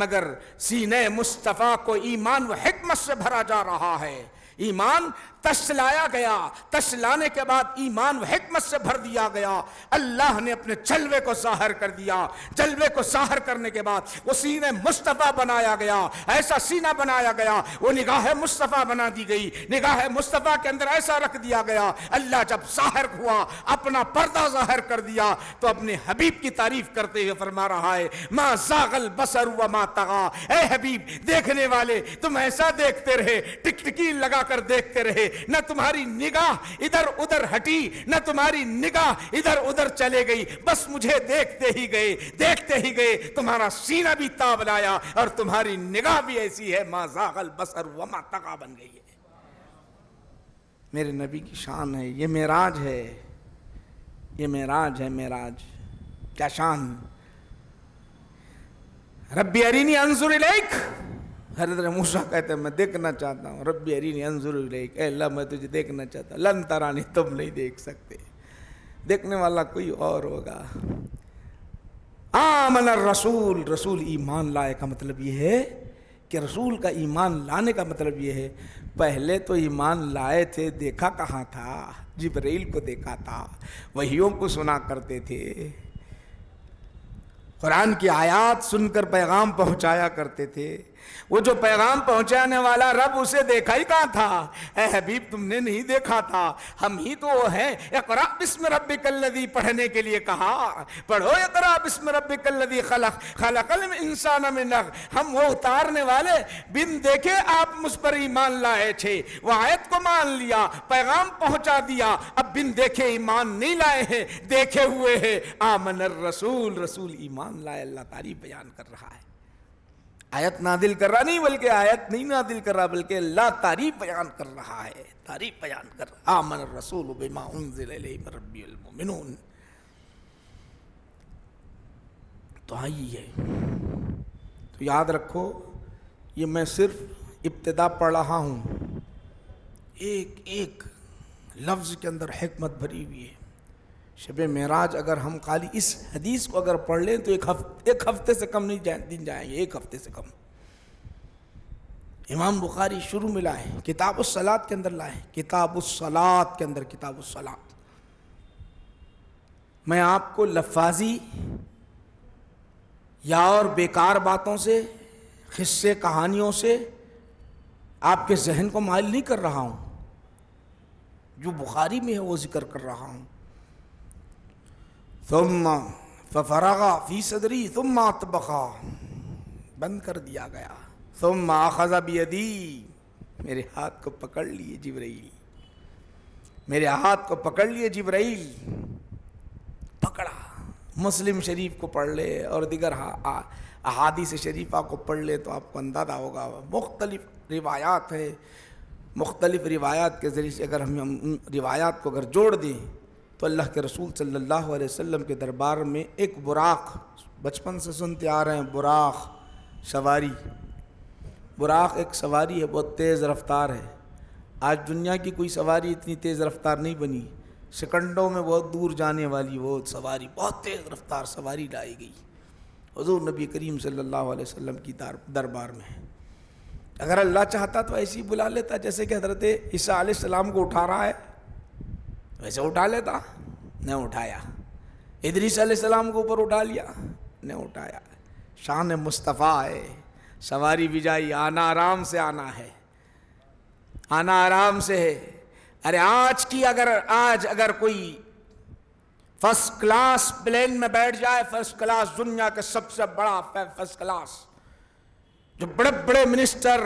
S1: مگر سینہ مصطفیٰ کو ایمان و حکمت سے بھرا جا رہا ہے۔ ایمان تش لایا گیا، تش لانے کے بعد ایمان و حکمت سے بھر دیا گیا۔ اللہ نے اپنے جلوے کو ظاہر کر دیا، جلوے کو ظاہر کرنے کے بعد وہ سینہ مصطفیٰ بنایا گیا، ایسا سینہ بنایا گیا، وہ نگاہ مصطفیٰ بنا دی گئی، نگاہ مصطفیٰ کے اندر ایسا رکھ دیا گیا۔ اللہ جب ظاہر ہوا، اپنا پردہ ظاہر کر دیا تو اپنے حبیب کی تعریف کرتے ہوئے فرما رہا ہے ما زاغ البصر وما طغى۔ اے حبیب دیکھنے والے تم ایسا دیکھتے رہے، ٹکٹکی لگا کر دیکھتے رہے، نہ تمہاری نگاہ ادھر ادھر ہٹی، نہ تمہاری نگاہ ادھر ادھر چلے گئی، بس مجھے دیکھتے ہی گئے، دیکھتے ہی گئے، تمہارا سینہ بھی تاب لایا اور تمہاری نگاہ بھی ایسی ہے ما زاغ البصر وما طغى بن گئی ہے۔ میرے نبی کی شان ہے، یہ معراج ہے، یہ معراج ہے، معراج کیا شان۔ ربی ارینی انظر الیک، حضرت موسیٰ کہتے ہیں میں دیکھنا چاہتا ہوں، ربی ارینی انظر الیک، اے اللہ میں تجھے دیکھنا چاہتا ہوں، لن ترانی، تم نہیں دیکھ سکتے، دیکھنے والا کوئی اور ہوگا۔ آمن الرسول، رسول ایمان لائے کا مطلب یہ ہے کہ رسول کا ایمان لانے کا مطلب یہ ہے پہلے تو ایمان لائے تھے، دیکھا کہاں تھا؟ جبرائیل کو دیکھا تھا، وحیوں کو سنا کرتے تھے، قرآن کی آیات سن کر پیغام پہنچایا کرتے تھے، وہ جو پیغام پہنچانے والا رب اسے دیکھا ہی کہاں تھا؟ اے حبیب تم نے نہیں دیکھا تھا، ہم ہی تو وہ ہیں۔ اقرأ بسم ربک الذی پڑھنے کے لیے کہا، پڑھو اقرأ بسم ربک الذی خلق، خلق الانسان من علق۔ ہم وہ اتارنے والے بن دیکھے آپ مجھ پر ایمان لائے تھے، وہ آیت کو مان لیا، پیغام پہنچا دیا، اب بن دیکھے ایمان نہیں لائے ہیں، دیکھے ہوئے ہیں۔ آمن الرسول، رسول ایمان لائے، اللہ تعریف بیان کر رہا ہے، آیت نازل کر رہا نہیں، بلکہ آیت نہیں نازل کر رہا بلکہ اللہ تعریف بیان کر رہا ہے، تعریف بیان کر رہا۔ آمن الرسول بما انزل الیہ من ربہ المؤمنون۔ تو آئیے، تو یاد رکھو یہ میں صرف ابتدا پڑھ رہا ہوں، ایک ایک لفظ کے اندر حکمت بھری ہوئی ہے۔ شب معراج اگر ہم خالی اس حدیث کو اگر پڑھ لیں تو ایک ہفتے سے کم نہیں دن جائیں گے، ایک ہفتے سے کم۔ امام بخاری شروع میں لائے، کتاب الصلاۃ کے اندر لائے، کتاب الصلاۃ کے اندر، کتاب الصلاۃ۔ میں آپ کو لفاظی یا اور بیکار باتوں سے، قصے کہانیوں سے آپ کے ذہن کو مائل نہیں کر رہا ہوں، جو بخاری میں ہے وہ ذکر کر رہا ہوں۔ ثم ففرغ فی صدری ثم اطبقا، بند کر دیا گیا۔ ثم اخذ بیدی، میرے ہاتھ کو پکڑ لیے جبرائیل، میرے ہاتھ کو پکڑ لیے جبرائیل، پکڑا۔ مسلم شریف کو پڑھ لے اور دیگر احادیث شریفہ کو پڑھ لے تو آپ کو اندازہ ہوگا، مختلف روایات ہیں، مختلف روایات کے ذریعے سے اگر ہم روایات کو اگر جوڑ دیں تو اللہ کے رسول صلی اللہ علیہ وسلم کے دربار میں ایک براق، بچپن سے سنتے آ رہے ہیں براق سواری، براق ایک سواری ہے، بہت تیز رفتار ہے۔ آج دنیا کی کوئی سواری اتنی تیز رفتار نہیں بنی، سیکنڈوں میں بہت دور جانے والی وہ سواری، بہت تیز رفتار سواری لائی گئی حضور نبی کریم صلی اللہ علیہ وسلم کی دربار میں۔ اگر اللہ چاہتا تو ایسی بلا لیتا، جیسے کہ حضرت عیسیٰ علیہ السلام کو اٹھا رہا ہے ویسے اٹھا لیتا، نہیں اٹھایا۔ ادریس علیہ السلام کو اوپر اٹھا لیا، نہیں اٹھایا۔ شان مصطفیٰ ہے، سواری بھی جائی، آنا آرام سے آنا ہے، آنا آرام سے ہے. ارے آج اگر کوئی فرسٹ کلاس پلین میں بیٹھ جائے، فرسٹ کلاس دنیا کے سب سے بڑا فرسٹ کلاس جو بڑے بڑے منسٹر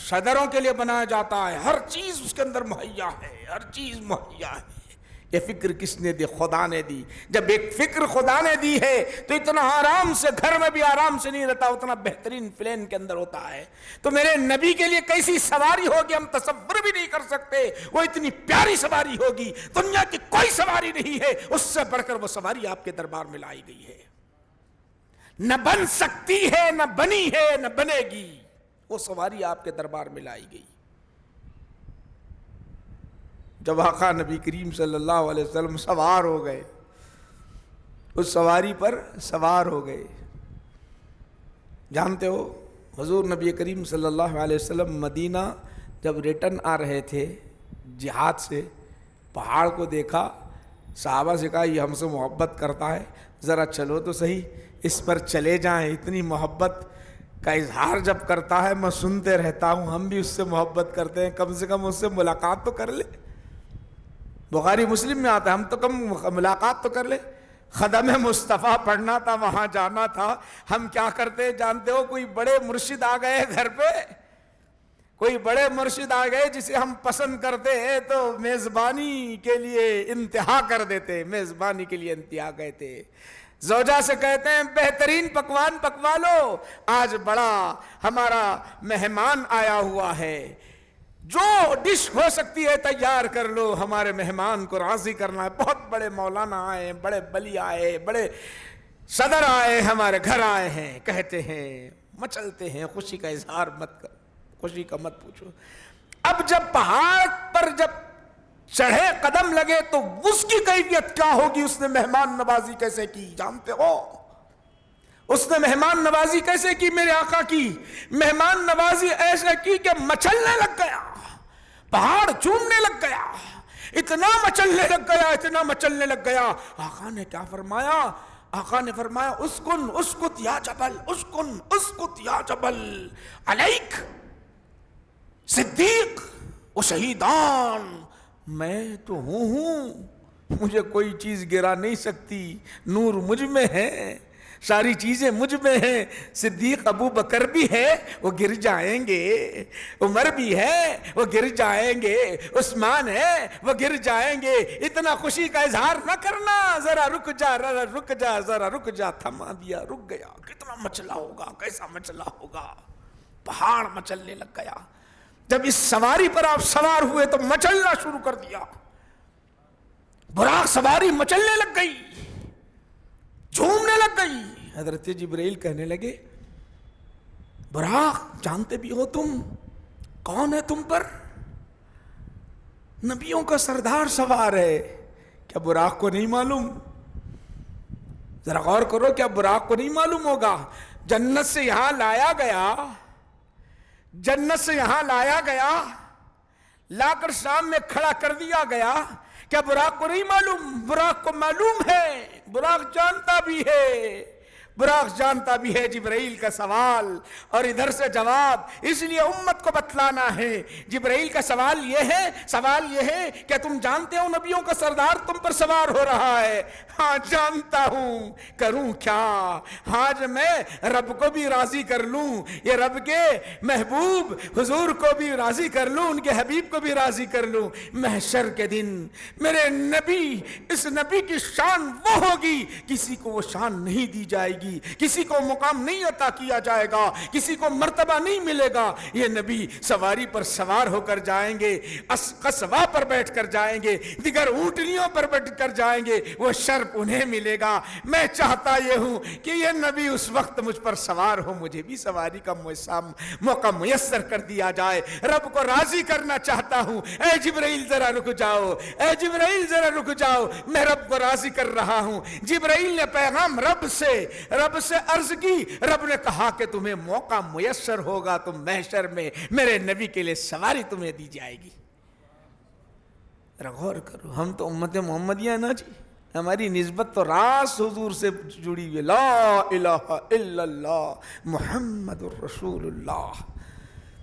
S1: صدروں کے لیے بنایا جاتا ہے، ہر چیز اس کے اندر مہیا ہے، ہر چیز مہیا ہے. یہ فکر کس نے دی؟ خدا نے دی. جب ایک فکر خدا نے دی ہے تو اتنا آرام سے گھر میں بھی آرام سے نہیں رہتا، اتنا بہترین پلین کے اندر ہوتا ہے. تو میرے نبی کے لیے کیسی سواری ہوگی ہم تصور بھی نہیں کر سکتے. وہ اتنی پیاری سواری ہوگی، دنیا کی کوئی سواری نہیں ہے اس سے بڑھ کر وہ سواری آپ کے دربار میں لائی گئی ہے. نہ بن سکتی ہے، نہ بنی ہے، نہ بنے گی. وہ سواری آپ کے دربار میں لائی گئی. جب آقا نبی کریم صلی اللہ علیہ وسلم سوار ہو گئے، اس سواری پر سوار ہو گئے. جانتے ہو حضور نبی کریم صلی اللہ علیہ وسلم مدینہ جب ریٹرن آ رہے تھے جہاد سے، پہاڑ کو دیکھا، صحابہ سے کہا یہ ہم سے محبت کرتا ہے، ذرا چلو تو صحیح اس پر چلے جائیں. اتنی محبت کا اظہار جب کرتا ہے میں سنتے رہتا ہوں، ہم بھی اس سے محبت کرتے ہیں، کم سے کم اس سے ملاقات تو کر لے. بخاری مسلم میں آتا ہے ہم تو کم ملاقات تو کر لے. خدم مصطفیٰ پڑھنا تھا، وہاں جانا تھا. ہم کیا کرتے جانتے ہو؟ کوئی بڑے مرشد آ گئے گھر پہ، کوئی بڑے مرشد آ گئے جسے ہم پسند کرتے ہیں تو میزبانی کے لیے انتہا کر دیتے. میزبانی کے لیے انتہا گئے تھے. زوجہ سے کہتے ہیں بہترین پکوان پکوا لو، آج بڑا ہمارا مہمان آیا ہوا ہے، جو ڈش ہو سکتی ہے تیار کر لو، ہمارے مہمان کو راضی کرنا ہے. بہت بڑے مولانا آئے، بڑے بلی آئے، بڑے صدر آئے، ہمارے گھر آئے ہیں. کہتے ہیں مچلتے ہیں، خوشی کا اظہار مت کر، خوشی کا مت پوچھو. اب جب پہاڑ پر جب چڑھے، قدم لگے، تو اس کی کیفیت کیا ہوگی؟ اس نے مہمان نوازی کیسے کی جانتے ہو؟ اس نے مہمان نوازی کیسے کی؟ میرے آقا کی مہمان نوازی ایسے کی کہ مچلنے لگ گیا، پہاڑ چومنے لگ گیا، اتنا مچلنے لگ گیا، اتنا مچلنے لگ گیا. آقا نے کیا فرمایا؟ آقا نے فرمایا اسکن اسکت یا جبل، اسکن اسکت یا جبل، علیک صدیق و شہیدان. میں تو ہوں، مجھے کوئی چیز گرا نہیں سکتی. نور مجھ میں ہے، ساری چیزیں مجھ میں ہیں. صدیق ابو بکر بھی ہے، وہ گر جائیں گے. عمر بھی ہے، وہ گر جائیں گے. عثمان ہے، وہ گر جائیں گے. اتنا خوشی کا اظہار نہ کرنا. ذرا رک جا، ذرا رک جا، ذرا رک جا. تھما دیا، رک گیا. کتنا مچلا ہوگا، کیسا مچلا ہوگا. پہاڑ مچلنے لگ گیا. جب اس سواری پر آپ سوار ہوئے تو مچلنا شروع کر دیا. براق سواری مچلنے لگ گئی، جھومنے لگ گئی. حضرت جبرائیل کہنے لگے براق جانتے بھی ہو تم کون ہے تم پر؟ نبیوں کا سردار سوار ہے. کیا براق کو نہیں معلوم؟ ذرا غور کرو، کیا براق کو نہیں معلوم ہوگا؟ جنت سے یہاں لایا گیا، جنت سے یہاں لایا گیا، لا کر شام میں کھڑا کر دیا گیا. کیا براق کو نہیں معلوم؟ براق کو معلوم ہے، براق جانتا بھی ہے، براق جانتا بھی ہے. جبرائیل کا سوال اور ادھر سے جواب، اس لیے امت کو بتلانا ہے. جبرائیل کا سوال یہ ہے کہ تم جانتے ہو نبیوں کا سردار تم پر سوار ہو رہا ہے؟ ہاں جانتا ہوں. کروں کیا؟ آج میں رب کو بھی راضی کر لوں، یہ رب کے محبوب حضور کو بھی راضی کر لوں، ان کے حبیب کو بھی راضی کر لوں. محشر کے دن میرے نبی، اس نبی کی شان وہ ہوگی کسی کو وہ شان نہیں دی جائے گی، کسی کو مقام نہیں عطا کیا جائے گا، کسی کو مرتبہ نہیں ملے گا. یہ نبی سواری پر سوار ہو کر جائیں گے، قصوا پر بیٹھ کر جائیں گے، دیگر اونٹنیوں پر بیٹھ کر جائیں گے. وہ شرف انہیں ملے گا. میں چاہتا یہ ہوں کہ یہ نبی اس وقت مجھ پر سوار ہو، مجھے بھی سواری کا موقع میسر کر دیا جائے. رب کو راضی کرنا چاہتا ہوں. اے جبرائیل ذرا رک جاؤ، اے جبرائیل ذرا رک جاؤ، میں رب کو راضی کر رہا ہوں. جبرائیل نے پیغام رب سے عرض کی. رب نے کہا کہ تمہیں موقع میسر ہوگا، تم محشر میں میرے نبی کے لیے سواری تمہیں دی جائے گی. غور کرو، ہم تو امت محمدیہ نا جی، ہماری نسبت تو راس حضور سے جڑی ہوئی. لا الہ الا اللہ محمد الرسول اللہ.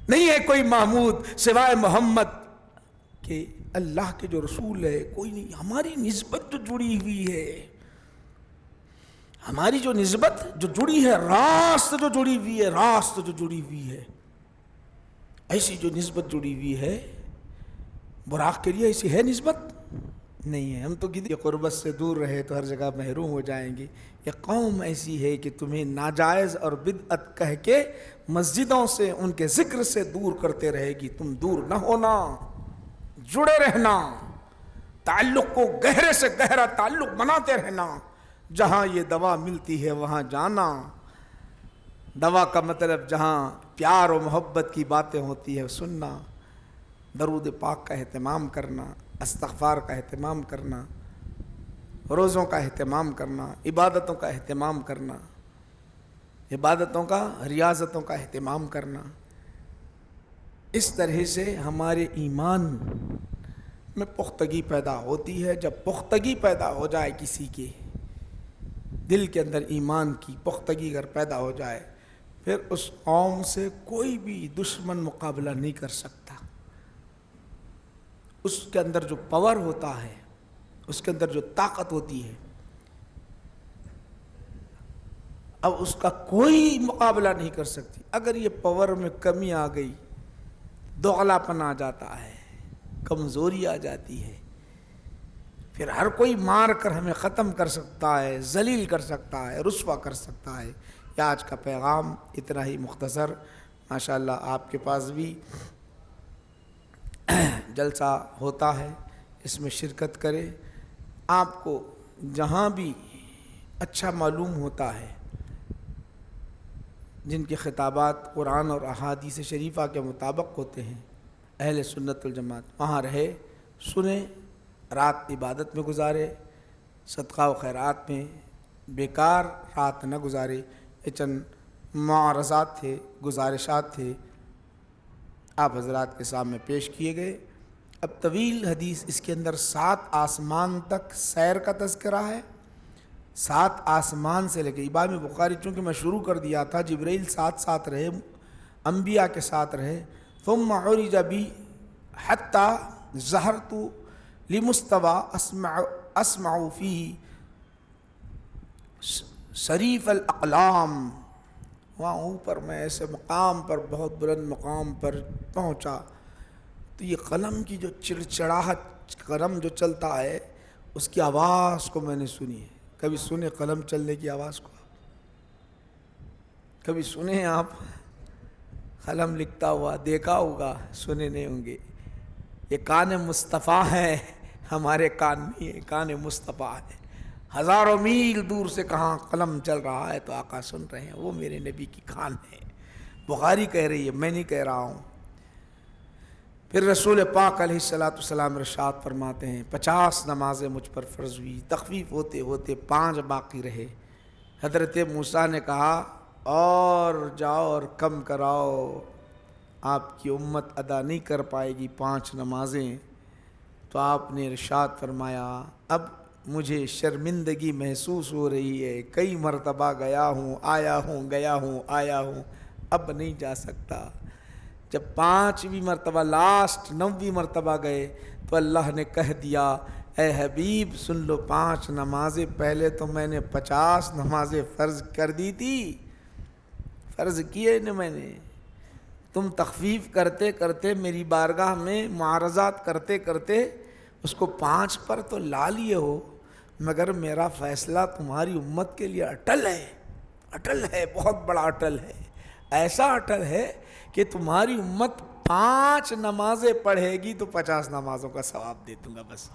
S1: نہیں ہے کوئی معبود سوائے محمد کہ اللہ کے جو رسول ہے کوئی نہیں، ہماری نسبت جو جڑی ہوئی ہے، ہماری جو نسبت جو جڑی ہے، راست جو جڑی ہوئی ہے، راست جو جڑی ہوئی ہے، ایسی جو نسبت جڑی ہوئی ہے، براق کے لیے ایسی ہے نسبت نہیں ہے۔ ہم تو کسی قربت سے دور رہے تو ہر جگہ محروم ہو جائیں گے۔ یہ قوم ایسی ہے کہ تمہیں ناجائز اور بدعت کہہ کے مسجدوں سے، ان کے ذکر سے دور کرتے رہے گی۔ تم دور نہ ہونا، جڑے رہنا، تعلق کو گہرے سے گہرا تعلق بناتے رہنا۔ جہاں یہ دوا ملتی ہے وہاں جانا۔ دوا کا مطلب جہاں پیار و محبت کی باتیں ہوتی ہے سننا، درود پاک کا اہتمام کرنا، استغفار کا اہتمام کرنا، روزوں کا اہتمام کرنا، عبادتوں کا اہتمام کرنا، عبادتوں کا، ریاضتوں کا اہتمام کرنا۔ اس طرح سے ہمارے ایمان میں پختگی پیدا ہوتی ہے۔ جب پختگی پیدا ہو جائے کسی کے دل کے اندر، ایمان کی پختگی اگر پیدا ہو جائے، پھر اس قوم سے کوئی بھی دشمن مقابلہ نہیں کر سکتا۔ اس کے اندر جو پاور ہوتا ہے، اس کے اندر جو طاقت ہوتی ہے، اب اس کا کوئی مقابلہ نہیں کر سکتی۔ اگر یہ پاور میں کمی آ گئی، دوغلا پن آ جاتا ہے، کمزوری آ جاتی ہے، پھر ہر کوئی مار کر ہمیں ختم کر سکتا ہے، ذلیل کر سکتا ہے، رسوا کر سکتا ہے۔ یہ آج کا پیغام اتنا ہی مختصر۔ ماشاءاللہ آپ کے پاس بھی جلسہ ہوتا ہے، اس میں شرکت کرے۔ آپ کو جہاں بھی اچھا معلوم ہوتا ہے، جن کے خطابات قرآن اور احادیث شریفہ کے مطابق ہوتے ہیں، اہل سنت والجماعت، وہاں رہے، سنیں، رات عبادت میں گزارے، صدقہ و خیرات میں، بیکار رات نہ گزارے۔ یہ چند معارضات تھے، گزارشات تھے، آپ حضرات کے سامنے پیش کیے گئے۔ اب طویل حدیث، اس کے اندر 7 آسمان تک سیر کا تذکرہ ہے۔ 7 آسمان سے لے کے امام بخاری، چونکہ میں شروع کر دیا تھا، جبرائیل ساتھ رہے، انبیاء کے ساتھ رہے، ثم عرج بی حتی ظہرت لمستوى اسمع فیہ شریف الاقلام۔ وہاں اوپر میں ایسے مقام پر، بہت بلند مقام پر پہنچا تو یہ قلم کی جو چڑچڑاہٹ، قلم جو چلتا ہے، اس کی آواز کو میں نے سنی ہے۔ کبھی سنے قلم چلنے کی آواز کو؟ کبھی سنے آپ قلم لکھتا ہوا؟ دیکھا ہوگا، سنے نہیں ہوں گے۔ یہ کان مصطفیٰ ہے، ہمارے کان نہیں ہے، کان مصطفیٰ ہے۔ ہزاروں میل دور سے کہاں قلم چل رہا ہے تو آقا سن رہے ہیں، وہ میرے نبی کی کان ہے۔ بخاری کہہ رہی ہے، میں نہیں کہہ رہا ہوں۔ پھر رسول پاک علیہ السلام ارشاد فرماتے ہیں 50 نمازیں مجھ پر فرض ہوئی، تخفیف ہوتے ہوتے 5 باقی رہے۔ حضرت موسیٰ نے کہا اور جاؤ اور کم کراؤ، آپ کی امت ادا نہیں کر پائے گی 5 نمازیں۔ تو آپ نے ارشاد فرمایا اب مجھے شرمندگی محسوس ہو رہی ہے، کئی مرتبہ گیا ہوں، آیا ہوں، گیا ہوں، آیا ہوں، اب نہیں جا سکتا۔ جب 5ویں مرتبہ، لاسٹ 9ویں مرتبہ گئے تو اللہ نے کہہ دیا اے حبیب سن لو، 5 نمازیں پہلے تو میں نے 50 نمازیں فرض کر دی تھی، فرض کیے نا میں نے۔ تم تخفیف کرتے کرتے میری بارگاہ میں معارضات کرتے کرتے اس کو 5 پر تو لا لیے ہو، مگر میرا فیصلہ تمہاری امت کے لیے اٹل ہے، اٹل ہے، بہت بڑا اٹل ہے، ایسا اٹل ہے کہ تمہاری امت 5 نمازیں پڑھے گی تو 50 نمازوں کا ثواب دے دوں گا۔ بس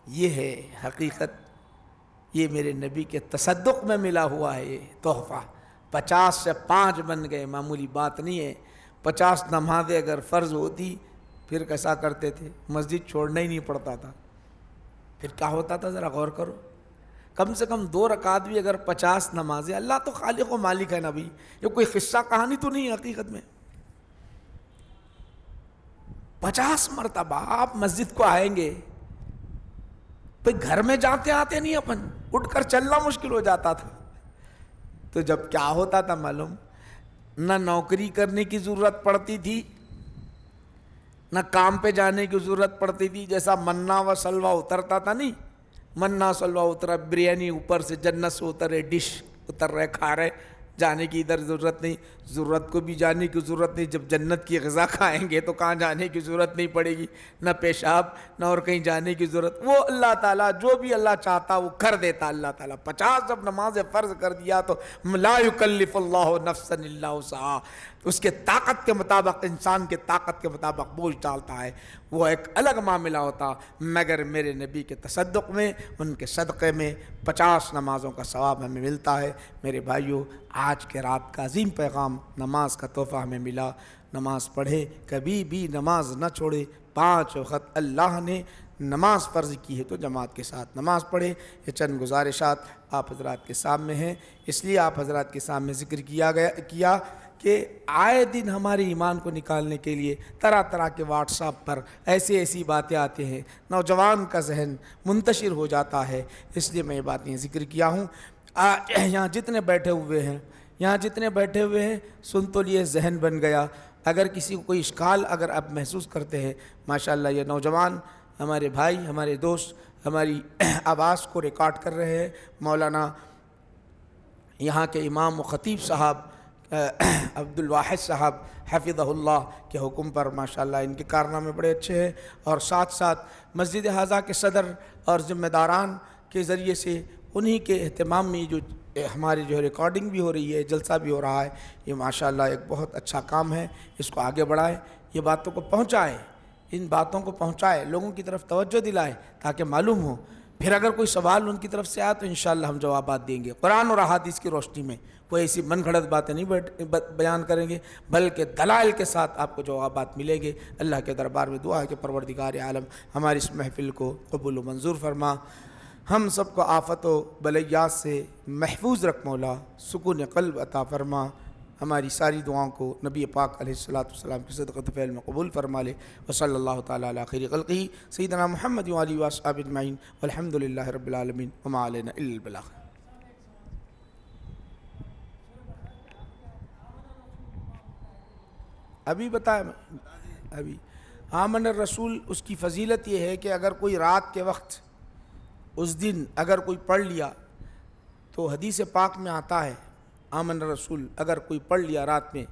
S1: یہ ہے حقیقت، یہ میرے نبی کے تصدق میں ملا ہوا ہے یہ تحفہ۔ 50 سے 5 بن گئے، معمولی بات نہیں ہے۔ 50 نمازیں اگر فرض ہوتی پھر کیسا کرتے تھے؟ مسجد چھوڑنا ہی نہیں پڑتا تھا۔ پھر کیا ہوتا تھا ذرا غور کرو، کم سے کم 2 رکعت بھی اگر 50 نمازیں، اللہ تو خالق و مالک ہے نا بھائی، یہ کوئی قصہ کہانی تو نہیں ہے حقیقت میں۔ 50 مرتبہ آپ مسجد کو آئیں گے تو گھر میں جاتے آتے نہیں، اپن اٹھ کر چلنا مشکل ہو جاتا تھا۔ تو جب کیا ہوتا تھا معلوم، نہ نوکری کرنے کی ضرورت پڑتی تھی، نہ کام پہ جانے کی ضرورت پڑتی تھی، جیسا منا و سلوا اترتا تھا نہیں، منا سلوا اترا، بریانی اوپر سے جنت سے اترے، ڈش اتر رہے، کھا رہے، جانے کی ادھر ضرورت نہیں، ضرورت کو بھی جانے کی ضرورت نہیں، جب جنت کی غذا کھائیں گے تو کہاں جانے کی ضرورت نہیں پڑے گی، نہ پیشاب نہ اور کہیں جانے کی ضرورت۔ وہ اللہ تعالیٰ جو بھی اللہ چاہتا وہ کر دیتا اللہ تعالیٰ۔ 50 جب نماز فرض کر دیا تو لا یکلف اللہ نفسا الا وسعہا، اس کے طاقت کے مطابق، انسان کے طاقت کے مطابق بوجھ ڈالتا ہے، وہ ایک الگ معاملہ ہوتا، مگر میرے نبی کے تصدق میں، ان کے صدقے میں 50 نمازوں کا ثواب ہمیں ملتا ہے۔ میرے بھائیوں، آج کے رات کا عظیم پیغام، نماز کا تحفہ ہمیں ملا۔ نماز پڑھے، کبھی بھی نماز نہ چھوڑے۔ 5 وقت اللہ نے نماز فرض کی ہے تو جماعت کے ساتھ نماز پڑھے۔ یہ چند گزارشات آپ حضرات کے سامنے ہیں، اس لیے آپ حضرات کے سامنے ذکر کیا کہ آئے دن ہمارے ایمان کو نکالنے کے لیے طرح طرح کے واٹس ایپ پر ایسی باتیں آتے ہیں، نوجوان کا ذہن منتشر ہو جاتا ہے، اس لیے میں یہ باتیں ذکر کیا ہوں۔ یہاں جتنے بیٹھے ہوئے ہیں سن تو لیے، ذہن بن گیا۔ اگر کسی کو کوئی اشکال اگر آپ محسوس کرتے ہیں، ماشاءاللہ یہ نوجوان ہمارے بھائی، ہمارے دوست ہماری آواز کو ریکارڈ کر رہے ہیں۔ مولانا یہاں کے امام و خطیب صاحب عبد الواحد صاحب حفظہ اللہ کے حکم پر ماشاءاللہ ان کے کارنامے بڑے اچھے ہیں، اور ساتھ ساتھ مسجد حاضہ کے صدر اور ذمہ داران کے ذریعے سے انہی کے اہتمام میں جو ہماری ریکارڈنگ بھی ہو رہی ہے، جلسہ بھی ہو رہا ہے، یہ ماشاءاللہ ایک بہت اچھا کام ہے۔ اس کو آگے بڑھائیں، یہ باتوں کو پہنچائیں، ان باتوں کو پہنچائے، لوگوں کی طرف توجہ دلائیں تاکہ معلوم ہو۔ پھر اگر کوئی سوال ان کی طرف سے آئے تو انشاءاللہ ہم جوابات دیں گے، قرآن اور احادیث کی روشنی میں۔ کوئی ایسی من گھڑت باتیں نہیں بیان کریں گے، بلکہ دلائل کے ساتھ آپ کو جوابات ملیں گے۔ اللہ کے دربار میں دعا ہے کہ پروردگار عالم ہماری اس محفل کو قبول و منظور فرما، ہم سب کو آفت و بلیات سے محفوظ رکھ مولا، سکون قلب عطا فرما، ہماری ساری دعاؤں کو نبی پاک علیہ السلام کی صدقۃ فعل میں قبول فرما لے۔ وصلی اللہ تعالیٰ علی خیر خلقہ سیدنا محمد وآلہ وصحبہ اجمعین، والحمد للہ رب العالمین، وما علینا الا البلاغ۔ ابھی بتایا ابھی آمن الرسول، اس کی فضیلت یہ ہے کہ اگر کوئی رات کے وقت اس دن اگر کوئی پڑھ لیا تو حدیث پاک میں آتا ہے، آمن الرسول اگر کوئی پڑھ لیا رات میں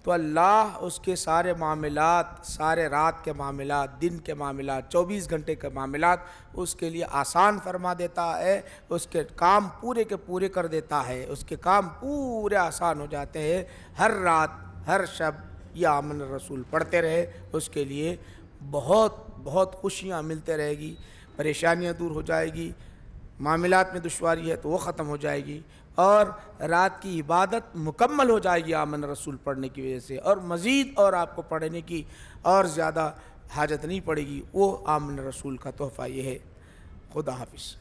S1: تو اللہ اس کے سارے معاملات، سارے رات کے معاملات، دن کے معاملات، 24 گھنٹے کے معاملات اس کے لیے آسان فرما دیتا ہے، اس کے کام پورے کے پورے کر دیتا ہے، اس کے کام پورے آسان ہو جاتے ہیں۔ ہر رات ہر شب یہ آمن الرسول پڑھتے رہے، اس کے لیے بہت بہت خوشیاں ملتے رہے گی، پریشانیاں دور ہو جائے گی، معاملات میں دشواری ہے تو وہ ختم ہو جائے گی، اور رات کی عبادت مکمل ہو جائے گی آمن رسول پڑھنے کی وجہ سے، اور مزید اور آپ کو پڑھنے کی اور زیادہ حاجت نہیں پڑے گی۔ وہ آمن رسول کا تحفہ یہ ہے۔ خدا حافظ۔